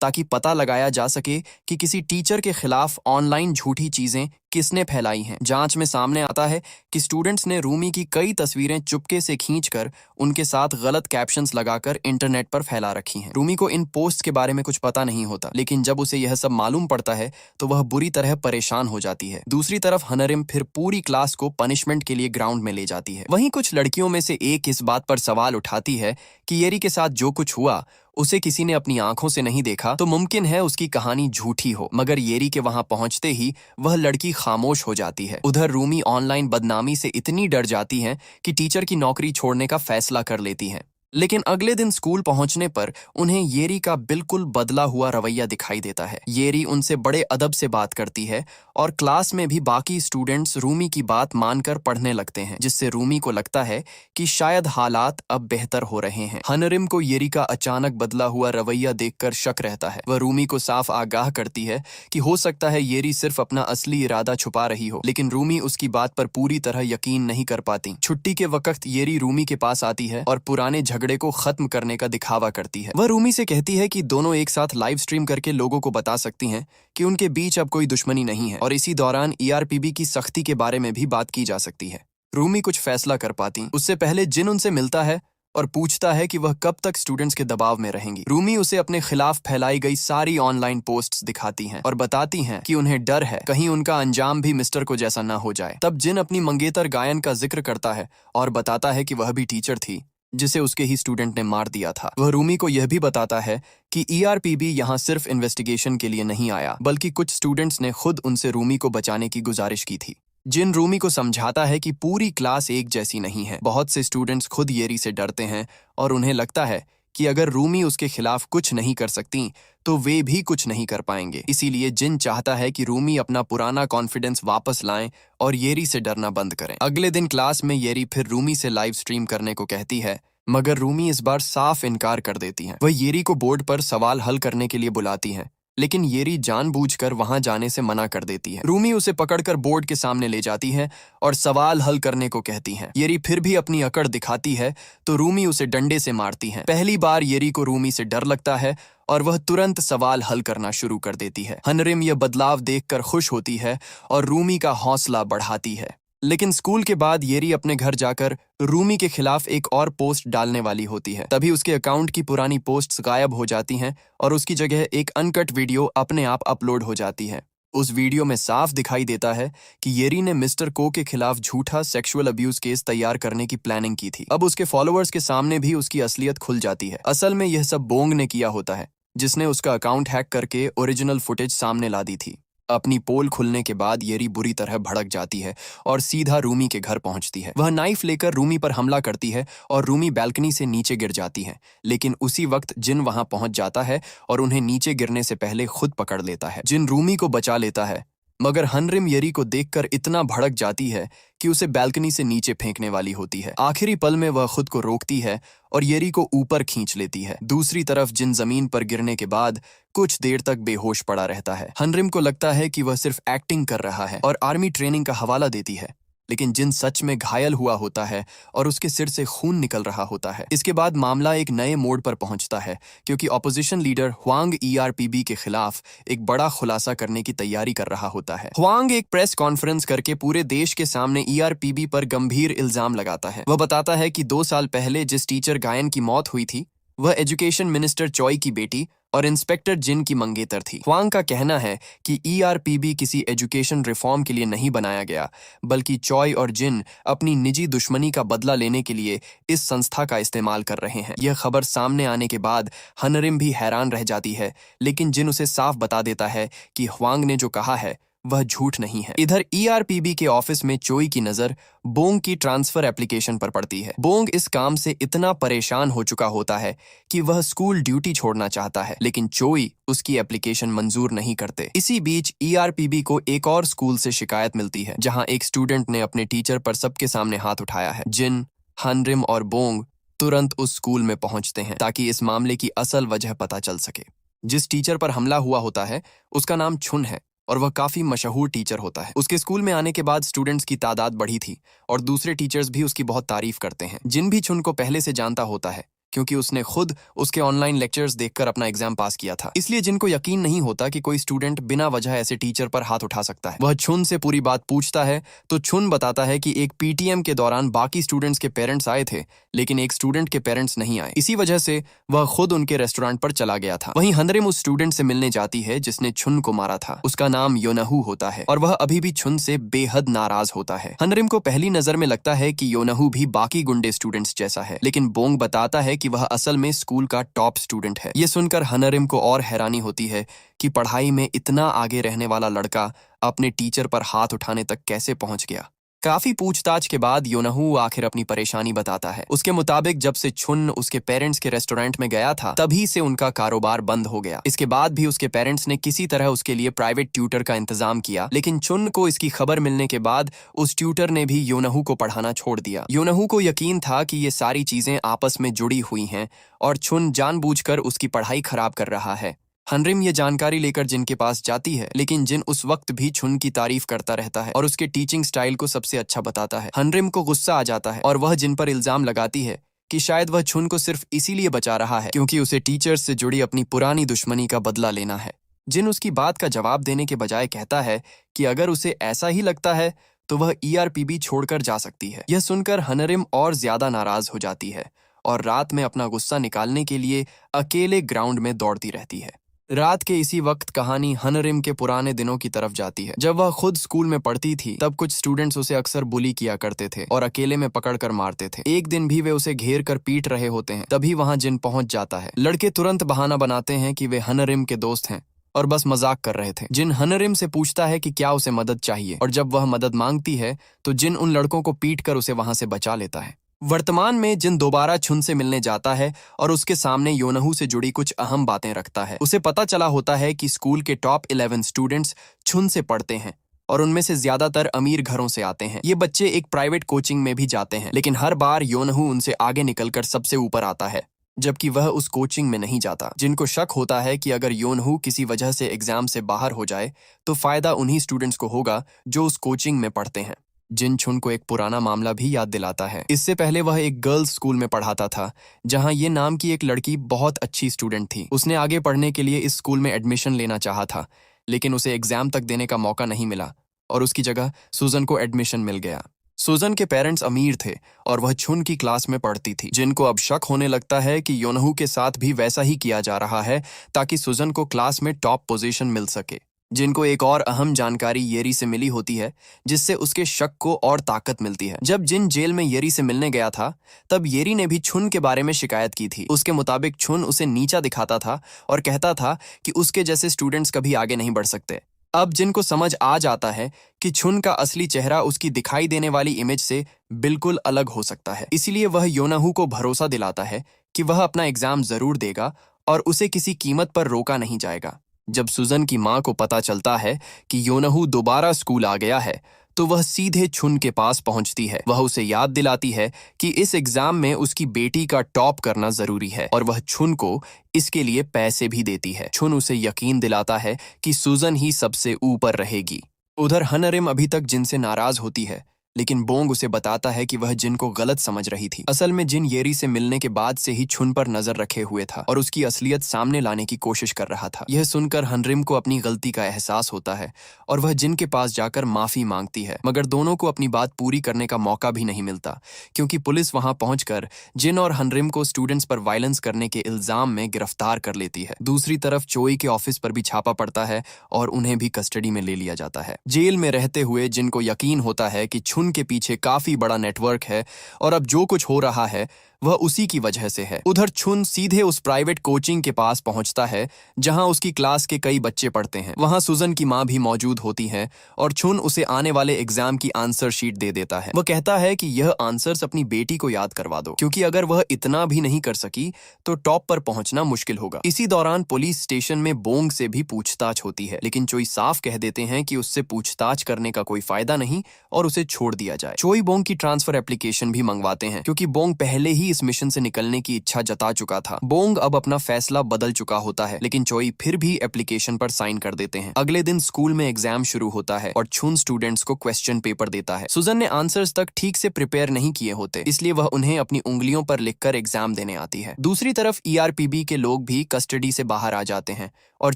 ताकि पता लगाया जा सके कि किसी टीचर के खिलाफ ऑनलाइन झूठी चीजें किसने फैलाई हैं। जांच में सामने आता है कि स्टूडेंट्स ने रूमी की कई तस्वीरें चुपके से खींचकर उनके साथ गलत कैप्शंस लगाकर इंटरनेट पर फैला रखी हैं। रूमी को इन पोस्ट के बारे में कुछ पता नहीं होता, लेकिन जब उसे यह सब मालूम पड़ता है तो वह बुरी तरह परेशान हो जाती है। दूसरी तरफ हनरिम फिर पूरी क्लास को पनिशमेंट के लिए ग्राउंड में ले जाती है। वहीं कुछ लड़कियों में से एक इस बात पर सवाल उठाती है कि येरी के साथ जो कुछ हुआ उसे किसी ने अपनी आंखों से नहीं देखा तो मुमकिन है उसकी कहानी झूठी हो, मगर येरी के वहां पहुंचते ही वह लड़की खामोश हो जाती है। उधर रूमी ऑनलाइन बदनामी से इतनी डर जाती हैं कि टीचर की नौकरी छोड़ने का फैसला कर लेती हैं। लेकिन अगले दिन स्कूल पहुंचने पर उन्हें येरी का बिल्कुल बदला हुआ रवैया दिखाई देता है। येरी उनसे बड़े अदब से बात करती है और क्लास में भी बाकी स्टूडेंट्स रूमी की बात मानकर पढ़ने लगते हैं, जिससे रूमी को लगता है कि शायद हालात अब बेहतर हो रहे हैं। हनरिम को येरी का अचानक बदला हुआ रवैया देखकर शक रहता है। वह रूमी को साफ आगाह करती है कि हो सकता है येरी सिर्फ अपना असली इरादा छुपा रही हो, लेकिन रूमी उसकी बात पर पूरी तरह यकीन नहीं कर पाती। छुट्टी के वक्त येरी रूमी के पास आती है और पुराने झगड़े को खत्म करने का दिखावा करती है। वह रूमी से कहती है कि दोनों एक साथ लाइव स्ट्रीम करके लोगों को बता सकती हैं कि उनके बीच अब कोई दुश्मनी नहीं है और इसी दौरान ईआरपीबी की सख्ती के बारे में भी बात की जा सकती है। रूमी कुछ फैसला कर पाती उससे पहले जिन उनसे मिलता है और पूछता है कि वह कब तक स्टूडेंट्स के दबाव में रहेंगी। रूमी उसे अपने खिलाफ फैलाई गई सारी ऑनलाइन पोस्ट्स दिखाती हैं और बताती हैं कि उन्हें डर है कहीं उनका अंजाम भी मिस्टर को जैसा ना हो जाए। तब जिन अपनी मंगेतर गायन का जिक्र करता है और बताता है कि वह भी टीचर थी जिसे उसके ही स्टूडेंट ने मार दिया था। वह रूमी को यह भी बताता है कि ईआरपीबी यहाँ सिर्फ इन्वेस्टिगेशन के लिए नहीं आया, बल्कि कुछ स्टूडेंट्स ने खुद उनसे रूमी को बचाने की गुजारिश की थी। जिन रूमी को समझाता है कि पूरी क्लास एक जैसी नहीं है। बहुत से स्टूडेंट्स खुद येरी से डरते हैं और उन्हें लगता है कि अगर रूमी उसके खिलाफ कुछ नहीं कर सकती तो वे भी कुछ नहीं कर पाएंगे। इसीलिए जिन चाहता है कि रूमी अपना पुराना कॉन्फिडेंस वापस लाएं और येरी से डरना बंद करें। अगले दिन क्लास में येरी फिर रूमी से लाइव स्ट्रीम करने को कहती है, मगर रूमी इस बार साफ इनकार कर देती हैं। वह येरी को बोर्ड पर सवाल हल करने के लिए बुलाती हैं, लेकिन येरी जानबूझकर वहां जाने से मना कर देती है। रूमी उसे पकड़कर बोर्ड के सामने ले जाती है और सवाल हल करने को कहती है। येरी फिर भी अपनी अकड़ दिखाती है तो रूमी उसे डंडे से मारती है। पहली बार येरी को रूमी से डर लगता है और वह तुरंत सवाल हल करना शुरू कर देती है। हनरिम यह बदलाव देखकर खुश होती है और रूमी का हौसला बढ़ाती है। लेकिन स्कूल के बाद येरी अपने घर जाकर रूमी के खिलाफ एक और पोस्ट डालने वाली होती है। तभी उसके अकाउंट की पुरानी पोस्ट्स गायब हो जाती हैं और उसकी जगह एक अनकट वीडियो अपने आप अपलोड हो जाती है। उस वीडियो में साफ दिखाई देता है कि येरी ने मिस्टर को के खिलाफ झूठा सेक्सुअल अब्यूज केस तैयार करने की प्लानिंग की थी। अब उसके फॉलोअर्स के सामने भी उसकी असलियत खुल जाती है। असल में यह सब बोंग ने किया होता है, जिसने उसका अकाउंट हैक करके ओरिजिनल फुटेज सामने ला दी थी। अपनी पोल खुलने के बाद येरी बुरी तरह भड़क जाती है और सीधा रूमी के घर पहुंचती है। वह नाइफ लेकर रूमी पर हमला करती है और रूमी बालकनी से नीचे गिर जाती है, लेकिन उसी वक्त जिन वहां पहुंच जाता है और उन्हें नीचे गिरने से पहले खुद पकड़ लेता है। जिन रूमी को बचा लेता है, मगर हनरिम येरी को देखकर इतना भड़क जाती है कि उसे बालकनी से नीचे फेंकने वाली होती है। आखिरी पल में वह खुद को रोकती है और येरी को ऊपर खींच लेती है। दूसरी तरफ जिन जमीन पर गिरने के बाद कुछ देर तक बेहोश पड़ा रहता है। हनरिम को लगता है कि वह सिर्फ एक्टिंग कर रहा है और आर्मी ट्रेनिंग का हवाला देती है, लेकिन जिन सच में घायल हुआ होता है और उसके सिर से खून निकल रहा होता है। इसके बाद मामला एक नए मोड़ पर पहुंचता है, क्योंकि ऑपोजिशन लीडर ह्वांग ईआरपीबी के खिलाफ एक बड़ा खुलासा करने की तैयारी कर रहा होता है। ह्वांग एक प्रेस कॉन्फ्रेंस करके पूरे देश के सामने ईआरपीबी पर गंभीर इल्जाम लगाता है। वह बताता है कि 2 साल पहले जिस टीचर गायन की मौत हुई थी, वह एजुकेशन मिनिस्टर चॉय की बेटी और इंस्पेक्टर जिन की मंगेतर थी। ह्वांग का कहना है कि ईआरपीबी किसी एजुकेशन रिफॉर्म के लिए नहीं बनाया गया, बल्कि चॉय और जिन अपनी निजी दुश्मनी का बदला लेने के लिए इस संस्था का इस्तेमाल कर रहे हैं। यह खबर सामने आने के बाद हनरिम भी हैरान रह जाती है, लेकिन जिन उसे साफ बता देता है कि ह्वांग ने जो कहा है वह झूठ नहीं है। इधर ईआरपीबी के ऑफिस में चोई की नजर बोंग की ट्रांसफर एप्लीकेशन पर पड़ती है। बोंग इस काम से इतना परेशान हो चुका होता है कि वह स्कूल ड्यूटी छोड़ना चाहता है, लेकिन चोई उसकी एप्लीकेशन मंजूर नहीं करते। इसी बीच ईआरपीबी को एक और स्कूल से शिकायत मिलती है, जहां एक स्टूडेंट ने अपने टीचर पर सबके सामने हाथ उठाया है। जिन, हनरिम और बोंग तुरंत उस स्कूल में पहुंचते हैं ताकि इस मामले की असल वजह पता चल सके। जिस टीचर पर हमला हुआ होता है उसका नाम छुन है और वह काफी मशहूर टीचर होता है। उसके स्कूल में आने के बाद स्टूडेंट्स की तादाद बढ़ी थी और दूसरे टीचर्स भी उसकी बहुत तारीफ करते हैं। जिन भी छुन को पहले से जानता होता है, क्योंकि उसने खुद उसके ऑनलाइन लेक्चर्स देखकर अपना एग्जाम पास किया था। इसलिए जिनको यकीन नहीं होता कि कोई स्टूडेंट बिना वजह ऐसे टीचर पर हाथ उठा सकता है। वह छुन से पूरी बात पूछता है तो छुन बताता है कि एक पीटीएम के दौरान बाकी स्टूडेंट्स के पेरेंट्स आए थे, लेकिन एक स्टूडेंट के पेरेंट्स नहीं आए। इसी वजह से वह खुद उनके रेस्टोरेंट पर चला गया था। वहीं हनरिम उस स्टूडेंट से मिलने जाती है जिसने छुन को मारा था। उसका नाम योनहू होता है और वह अभी भी छुन से बेहद नाराज होता है। हनरिम को पहली नजर में लगता है कि योनहू भी बाकी गुंडे स्टूडेंट्स जैसा है, लेकिन बोंग बताता है कि वह असल में स्कूल का टॉप स्टूडेंट है। यह सुनकर हनरिम को और हैरानी होती है कि पढ़ाई में इतना आगे रहने वाला लड़का अपने टीचर पर हाथ उठाने तक कैसे पहुंच गया। काफी पूछताछ के बाद योनहू आखिर अपनी परेशानी बताता है। उसके मुताबिक जब से छुन उसके पेरेंट्स के रेस्टोरेंट में गया था, तभी से उनका कारोबार बंद हो गया। इसके बाद भी उसके पेरेंट्स ने किसी तरह उसके लिए प्राइवेट ट्यूटर का इंतजाम किया, लेकिन छुन को इसकी खबर मिलने के बाद उस ट्यूटर ने भी योनहू को पढ़ाना छोड़ दिया। योनहू को यकीन था कि ये सारी चीजें आपस में जुड़ी हुई हैं और छुन जानबूझकर उसकी पढ़ाई खराब कर रहा है। हनरिम ये जानकारी लेकर जिन के पास जाती है, लेकिन जिन उस वक्त भी छुन की तारीफ करता रहता है और उसके टीचिंग स्टाइल को सबसे अच्छा बताता है। हनरिम को गुस्सा आ जाता है और वह जिन पर इल्जाम लगाती है कि शायद वह छुन को सिर्फ इसीलिए बचा रहा है क्योंकि उसे टीचर्स से जुड़ी अपनी पुरानी दुश्मनी का बदला लेना है। जिन उसकी बात का जवाब देने के बजाय कहता है कि अगर उसे ऐसा ही लगता है तो वह ईआरपीबी छोड़कर जा सकती है। यह सुनकर हनरिम और ज्यादा नाराज हो जाती है और रात में अपना गुस्सा निकालने के लिए अकेले ग्राउंड में दौड़ती रहती है। रात के इसी वक्त कहानी हनरिम के पुराने दिनों की तरफ जाती है। जब वह खुद स्कूल में पढ़ती थी, तब कुछ स्टूडेंट्स उसे अक्सर बुली किया करते थे और अकेले में पकड़कर मारते थे। एक दिन भी वे उसे घेर कर पीट रहे होते हैं, तभी वहां जिन पहुंच जाता है। लड़के तुरंत बहाना बनाते हैं कि वे हनरिम के दोस्त हैं और बस मजाक कर रहे थे। जिन हनरिम से पूछता है कि क्या उसे मदद चाहिए और जब वह मदद मांगती है तो जिन उन लड़कों को पीट कर उसे वहां से बचा लेता है। वर्तमान में जिन दोबारा छुन से मिलने जाता है और उसके सामने योनहू से जुड़ी कुछ अहम बातें रखता है। उसे पता चला होता है कि स्कूल के टॉप 11 स्टूडेंट्स छुन से पढ़ते हैं और उनमें से ज्यादातर अमीर घरों से आते हैं। ये बच्चे एक प्राइवेट कोचिंग में भी जाते हैं, लेकिन हर बार योनहू उनसे आगे निकलकर सबसे ऊपर आता है, जबकि वह उस कोचिंग में नहीं जाता। जिनको शक होता है कि अगर योनहू किसी वजह से एग्जाम से बाहर हो जाए तो फायदा उन्हीं स्टूडेंट्स को होगा जो उस कोचिंग में पढ़ते हैं। जिन छुन को एक पुराना मामला भी याद दिलाता है। इससे पहले वह एक गर्ल्स स्कूल में पढ़ाता था, जहां ये नाम की एक लड़की बहुत अच्छी स्टूडेंट थी। उसने आगे पढ़ने के लिए इस स्कूल में एडमिशन लेना चाहा था, लेकिन उसे एग्जाम तक देने का मौका नहीं मिला और उसकी जगह सुजन को एडमिशन मिल गया। सुजन के पेरेंट्स अमीर थे और वह छुन की क्लास में पढ़ती थी। जिनको अब शक होने लगता है कि योनहू के साथ भी वैसा ही किया जा रहा है ताकि सुजन को क्लास में टॉप पोजीशन मिल सके। जिनको एक और अहम जानकारी येरी से मिली होती है, जिससे उसके शक को और ताकत मिलती है। जब जिन जेल में येरी से मिलने गया था, तब येरी ने भी छुन के बारे में शिकायत की थी। उसके मुताबिक छुन उसे नीचा दिखाता था और कहता था कि उसके जैसे स्टूडेंट्स कभी आगे नहीं बढ़ सकते। अब जिनको समझ आ जाता है कि छुन का असली चेहरा उसकी दिखाई देने वाली इमेज से बिल्कुल अलग हो सकता है, इसीलिए वह योनाहू को भरोसा दिलाता है कि वह अपना एग्जाम जरूर देगा और उसे किसी कीमत पर रोका नहीं जाएगा। जब सुजन की मां को पता चलता है कि योनाहू दोबारा स्कूल आ गया है, तो वह सीधे छुन के पास पहुंचती है। वह उसे याद दिलाती है कि इस एग्जाम में उसकी बेटी का टॉप करना जरूरी है और वह छुन को इसके लिए पैसे भी देती है। छुन उसे यकीन दिलाता है कि सुजन ही सबसे ऊपर रहेगी। उधर हनरिम अभी तक जिन से नाराज होती है, लेकिन बोंग उसे बताता है कि वह जिन को गलत समझ रही थी। असल में जिन येरी से मिलने के बाद से ही छुन पर नजर रखे हुए था और उसकी असलियत सामने लाने की कोशिश कर रहा था। यह सुनकर हनरिम को अपनी गलती का एहसास होता है और वह जिन के पास जाकर माफी मांगती है, मगर दोनों को अपनी बात पूरी करने का मौका भी नहीं मिलता, क्योंकि पुलिस वहां पहुंचकर जिन और हनरिम को स्टूडेंट्स पर वायलेंस करने के इल्जाम में गिरफ्तार कर लेती है। दूसरी तरफ चोई के ऑफिस पर भी छापा पड़ता है और उन्हें भी कस्टडी में ले लिया जाता है। जेल में रहते हुए जिनको यकीन होता है कि छुन के पीछे काफी बड़ा नेटवर्क है और अब जो कुछ हो रहा है वह उसी की वजह से है। उधर छुन सीधे उस प्राइवेट कोचिंग के पास पहुंचता है जहां उसकी क्लास के कई बच्चे पढ़ते हैं। वहां सुजन की मां भी मौजूद होती है और छुन उसे आने वाले एग्जाम की आंसर शीट दे देता है। वह कहता है कि यह आंसर्स अपनी बेटी को याद करवा दो, क्योंकि अगर वह इतना भी नहीं कर सकी तो टॉप पर पहुंचना मुश्किल होगा। इसी दौरान पुलिस स्टेशन में बोंग से भी पूछताछ होती है, लेकिन चोई साफ कह देते हैं कि उससे पूछताछ करने का कोई फायदा नहीं और उसे छोड़ दिया जाए। चोई बोंग की ट्रांसफर एप्लीकेशन भी मंगवाते हैं, क्योंकि बोंग पहले ही इस मिशन से निकलने की इच्छा जता चुका था। बोंग अब अपना फैसला बदल चुका होता है, लेकिन चोई फिर भी एप्लीकेशन पर साइन कर देते हैं। अगले दिन स्कूल में एग्जाम शुरू होता है और छुन स्टूडेंट्स को क्वेश्चन पेपर देता है। सुजन ने आंसर्स तक ठीक से प्रिपेयर नहीं किए होते, इसलिए वह उन्हें अपनी उंगलियों पर लिखकर एग्जाम देने आती है। दूसरी तरफ ईआरपीबी के लोग भी कस्टडी से बाहर आ जाते हैं और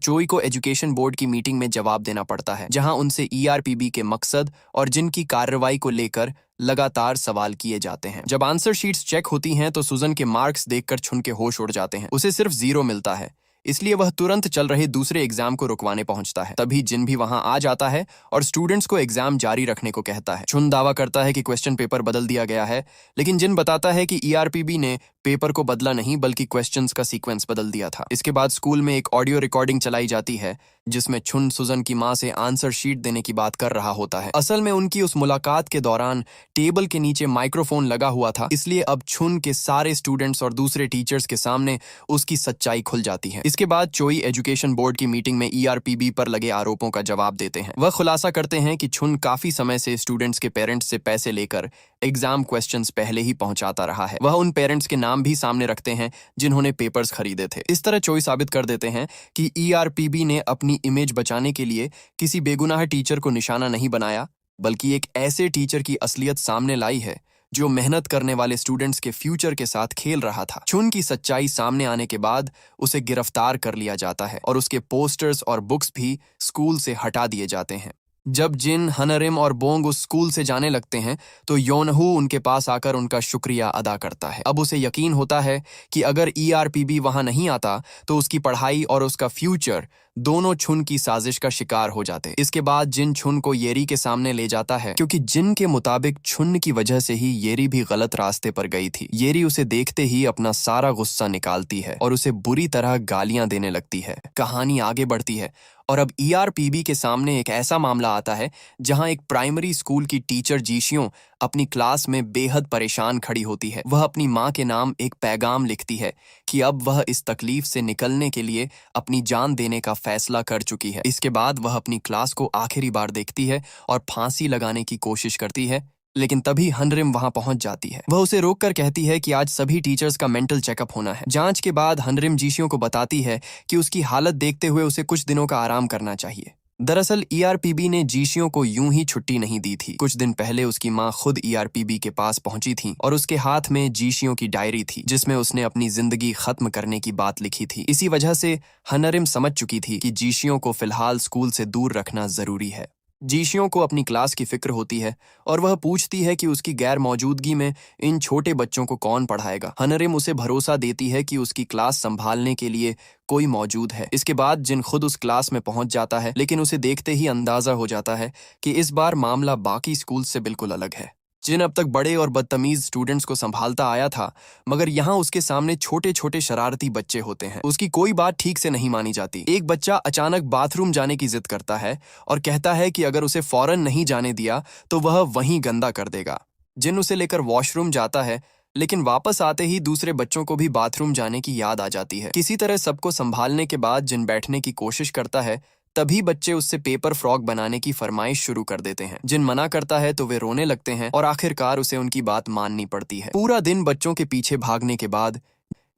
चोई को एजुकेशन बोर्ड की मीटिंग में जवाब देना पड़ता है, जहां उनसे ईआरपीबी के मकसद और जिनकी कार्रवाई को लेकर लगातार सवाल किए जाते हैं। जब आंसर शीट्स चेक होती हैं तो सुजन के मार्क्स देखकर छुन के होश उड़ जाते हैं। उसे सिर्फ 0 मिलता है, इसलिए वह तुरंत चल रहे दूसरे एग्जाम को रुकवाने पहुंचता है। तभी जिन भी वहां आ जाता है और स्टूडेंट्स को एग्जाम जारी रखने को कहता है। छुन दावा करता है कि क्वेश्चन पेपर बदल दिया गया है, लेकिन जिन बताता है कि ईआरपीबी ने पेपर को बदला नहीं बल्कि क्वेश्चंस का सीक्वेंस बदल दिया था। इसके बाद स्कूल में एक ऑडियो रिकॉर्डिंग चलाई जाती है जिसमें छुन सुजन की मां से आंसर शीट देने की बात कर रहा होता है। असल में उनकी उस मुलाकात के दौरान टेबल के नीचे माइक्रोफोन लगा हुआ था, इसलिए अब छुन के सारे स्टूडेंट्स और दूसरे टीचर्स के सामने उसकी सच्चाई खुल जाती है। इसके बाद चोई एजुकेशन बोर्ड की मीटिंग में ईआरपीबी पर लगे आरोपों का जवाब देते हैं। वह खुलासा करते हैं कि छुन काफी समय से स्टूडेंट्स के पेरेंट्स से पैसे लेकर एग्जाम क्वेश्चंस पहले ही पहुंचाता रहा है। वह उन पेरेंट्स के नाम भी सामने रखते हैं जिन्होंने पेपर्स खरीदे थे। इस तरह चोई साबित कर देते हैं कि ईआरपीबी ने अपनी इमेज बचाने के लिए किसी बेगुनाह टीचर को निशाना नहीं बनाया, बल्कि एक ऐसे टीचर की असलियत सामने लाई है जो मेहनत करने वाले स्टूडेंट्स के फ्यूचर के साथ खेल रहा था। छुन की सच्चाई सामने आने के बाद उसे गिरफ्तार कर लिया जाता है और उसके पोस्टर्स और बुक्स भी स्कूल से हटा दिए जाते हैं। जब जिन, हनरिम और बोंग उस स्कूल से जाने लगते हैं तो योनहू उनके पास आकर उनका शुक्रिया अदा करता है। अब उसे यकीन होता है कि अगर ईआरपीबी वहां नहीं आता तो उसकी पढ़ाई और उसका फ्यूचर दोनों छुन की साजिश का शिकार हो जाते। इसके बाद जिन छुन को येरी के सामने ले जाता है, क्योंकि जिन के मुताबिक छुन की वजह से ही येरी भी गलत रास्ते पर गई थी। येरी उसे देखते ही अपना सारा गुस्सा निकालती है और उसे बुरी तरह गालियां देने लगती है। कहानी आगे बढ़ती है और अब ईआरपीबी के सामने एक ऐसा मामला आता है जहां एक प्राइमरी स्कूल की टीचर जीशियों अपनी क्लास में बेहद परेशान खड़ी होती है। वह अपनी मां के नाम एक पैगाम लिखती है कि अब वह इस तकलीफ से निकलने के लिए अपनी जान देने का फैसला कर चुकी है। इसके बाद वह अपनी क्लास को आखिरी बार देखती है और फांसी लगाने की कोशिश करती है, लेकिन तभी हनरिम वहां पहुंच जाती है। वह उसे रोककर कहती है कि आज सभी टीचर्स का मेंटल चेकअप होना है। जांच के बाद हनरिम जीशियों को बताती है कि उसकी हालत देखते हुए उसे कुछ दिनों का आराम करना चाहिए। दरअसल ईआरपीबी ने जीशियों को यूं ही छुट्टी नहीं दी थी। कुछ दिन पहले उसकी मां खुद ईआरपीबी के पास पहुंची थी और उसके हाथ में जीशियों की डायरी थी जिसमें उसने अपनी जिंदगी खत्म करने की बात लिखी थी। इसी वजह से हनरिम समझ चुकी थी कि जीशियों को फिलहाल स्कूल से दूर रखना जरूरी है। जीशियों को अपनी क्लास की फिक्र होती है और वह पूछती है कि उसकी गैर मौजूदगी में इन छोटे बच्चों को कौन पढ़ाएगा। हनरिम उसे भरोसा देती है कि उसकी क्लास संभालने के लिए कोई मौजूद है। इसके बाद जिन खुद उस क्लास में पहुंच जाता है, लेकिन उसे देखते ही अंदाजा हो जाता है कि इस बार मामला बाकी स्कूल से बिल्कुल अलग है। जिन अब तक बड़े और बदतमीज स्टूडेंट्स को संभालता आया था, मगर यहाँ उसके सामने छोटे छोटे शरारती बच्चे होते हैं। उसकी कोई बात ठीक से नहीं मानी जाती। एक बच्चा अचानक बाथरूम जाने की जिद करता है और कहता है कि अगर उसे फौरन नहीं जाने दिया तो वह वहीं गंदा कर देगा। जिन उसे लेकर वॉशरूम जाता है, लेकिन वापस आते ही दूसरे बच्चों को भी बाथरूम जाने की याद आ जाती है। किसी तरह सबको संभालने के बाद जिन बैठने की कोशिश करता है, तभी बच्चे उससे पेपर फ्रॉक बनाने की फरमाइश शुरू कर देते हैं। जिन मना करता है तो वे रोने लगते हैं और आखिरकार उसे उनकी बात माननी पड़ती है। पूरा दिन बच्चों के पीछे भागने के बाद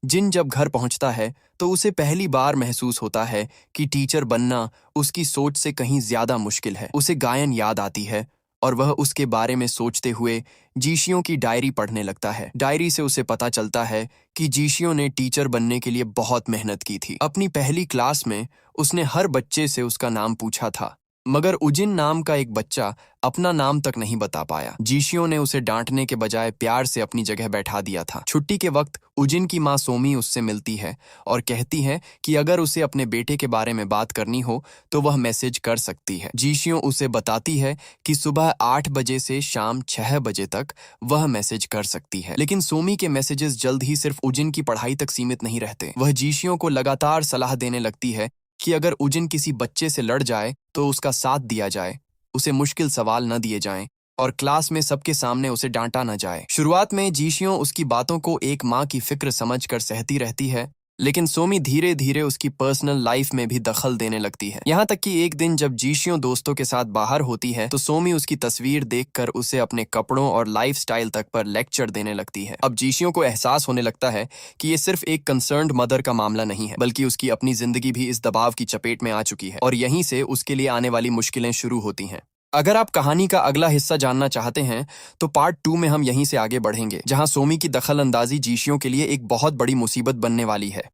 जिन जब घर पहुंचता है तो उसे पहली बार महसूस होता है कि टीचर बनना उसकी सोच से कहीं ज्यादा मुश्किल है। उसे गायन याद आती है और वह उसके बारे में सोचते हुए जीशियों की डायरी पढ़ने लगता है। डायरी से उसे पता चलता है कि जीशियों ने टीचर बनने के लिए बहुत मेहनत की थी। अपनी पहली क्लास में उसने हर बच्चे से उसका नाम पूछा था, मगर उजिन नाम का एक बच्चा अपना नाम तक नहीं बता पाया। जीशियों ने उसे डांटने के बजाय प्यार से अपनी जगह बैठा दिया था। छुट्टी के वक्त उजिन की माँ सोमी उससे मिलती है और कहती है कि अगर उसे अपने बेटे के बारे में बात करनी हो तो वह मैसेज कर सकती है। जीशियों उसे बताती है कि सुबह 8 बजे से शाम 6 बजे तक वह मैसेज कर सकती है। लेकिन सोमी के मैसेजेस जल्द ही सिर्फ उजिन की पढ़ाई तक सीमित नहीं रहते। वह जीशियों को लगातार सलाह देने लगती है कि अगर उजिन किसी बच्चे से लड़ जाए तो उसका साथ दिया जाए, उसे मुश्किल सवाल न दिए जाएं और क्लास में सबके सामने उसे डांटा न जाए। शुरुआत में जीशियों उसकी बातों को एक माँ की फिक्र समझकर सहती रहती है, लेकिन सोमी धीरे धीरे उसकी पर्सनल लाइफ में भी दखल देने लगती है। यहाँ तक कि एक दिन जब जीशियों दोस्तों के साथ बाहर होती है तो सोमी उसकी तस्वीर देखकर उसे अपने कपड़ों और लाइफस्टाइल तक पर लेक्चर देने लगती है। अब जीशियों को एहसास होने लगता है कि ये सिर्फ एक कंसर्न्ड मदर का मामला नहीं है, बल्कि उसकी अपनी जिंदगी भी इस दबाव की चपेट में आ चुकी है और यहीं से उसके लिए आने वाली मुश्किलें शुरू होती हैं। अगर आप कहानी का अगला हिस्सा जानना चाहते हैं तो पार्ट 2 में हम यहीं से आगे बढ़ेंगे, जहां सोमी की दखल अंदाजी जीशियों के लिए एक बहुत बड़ी मुसीबत बनने वाली है।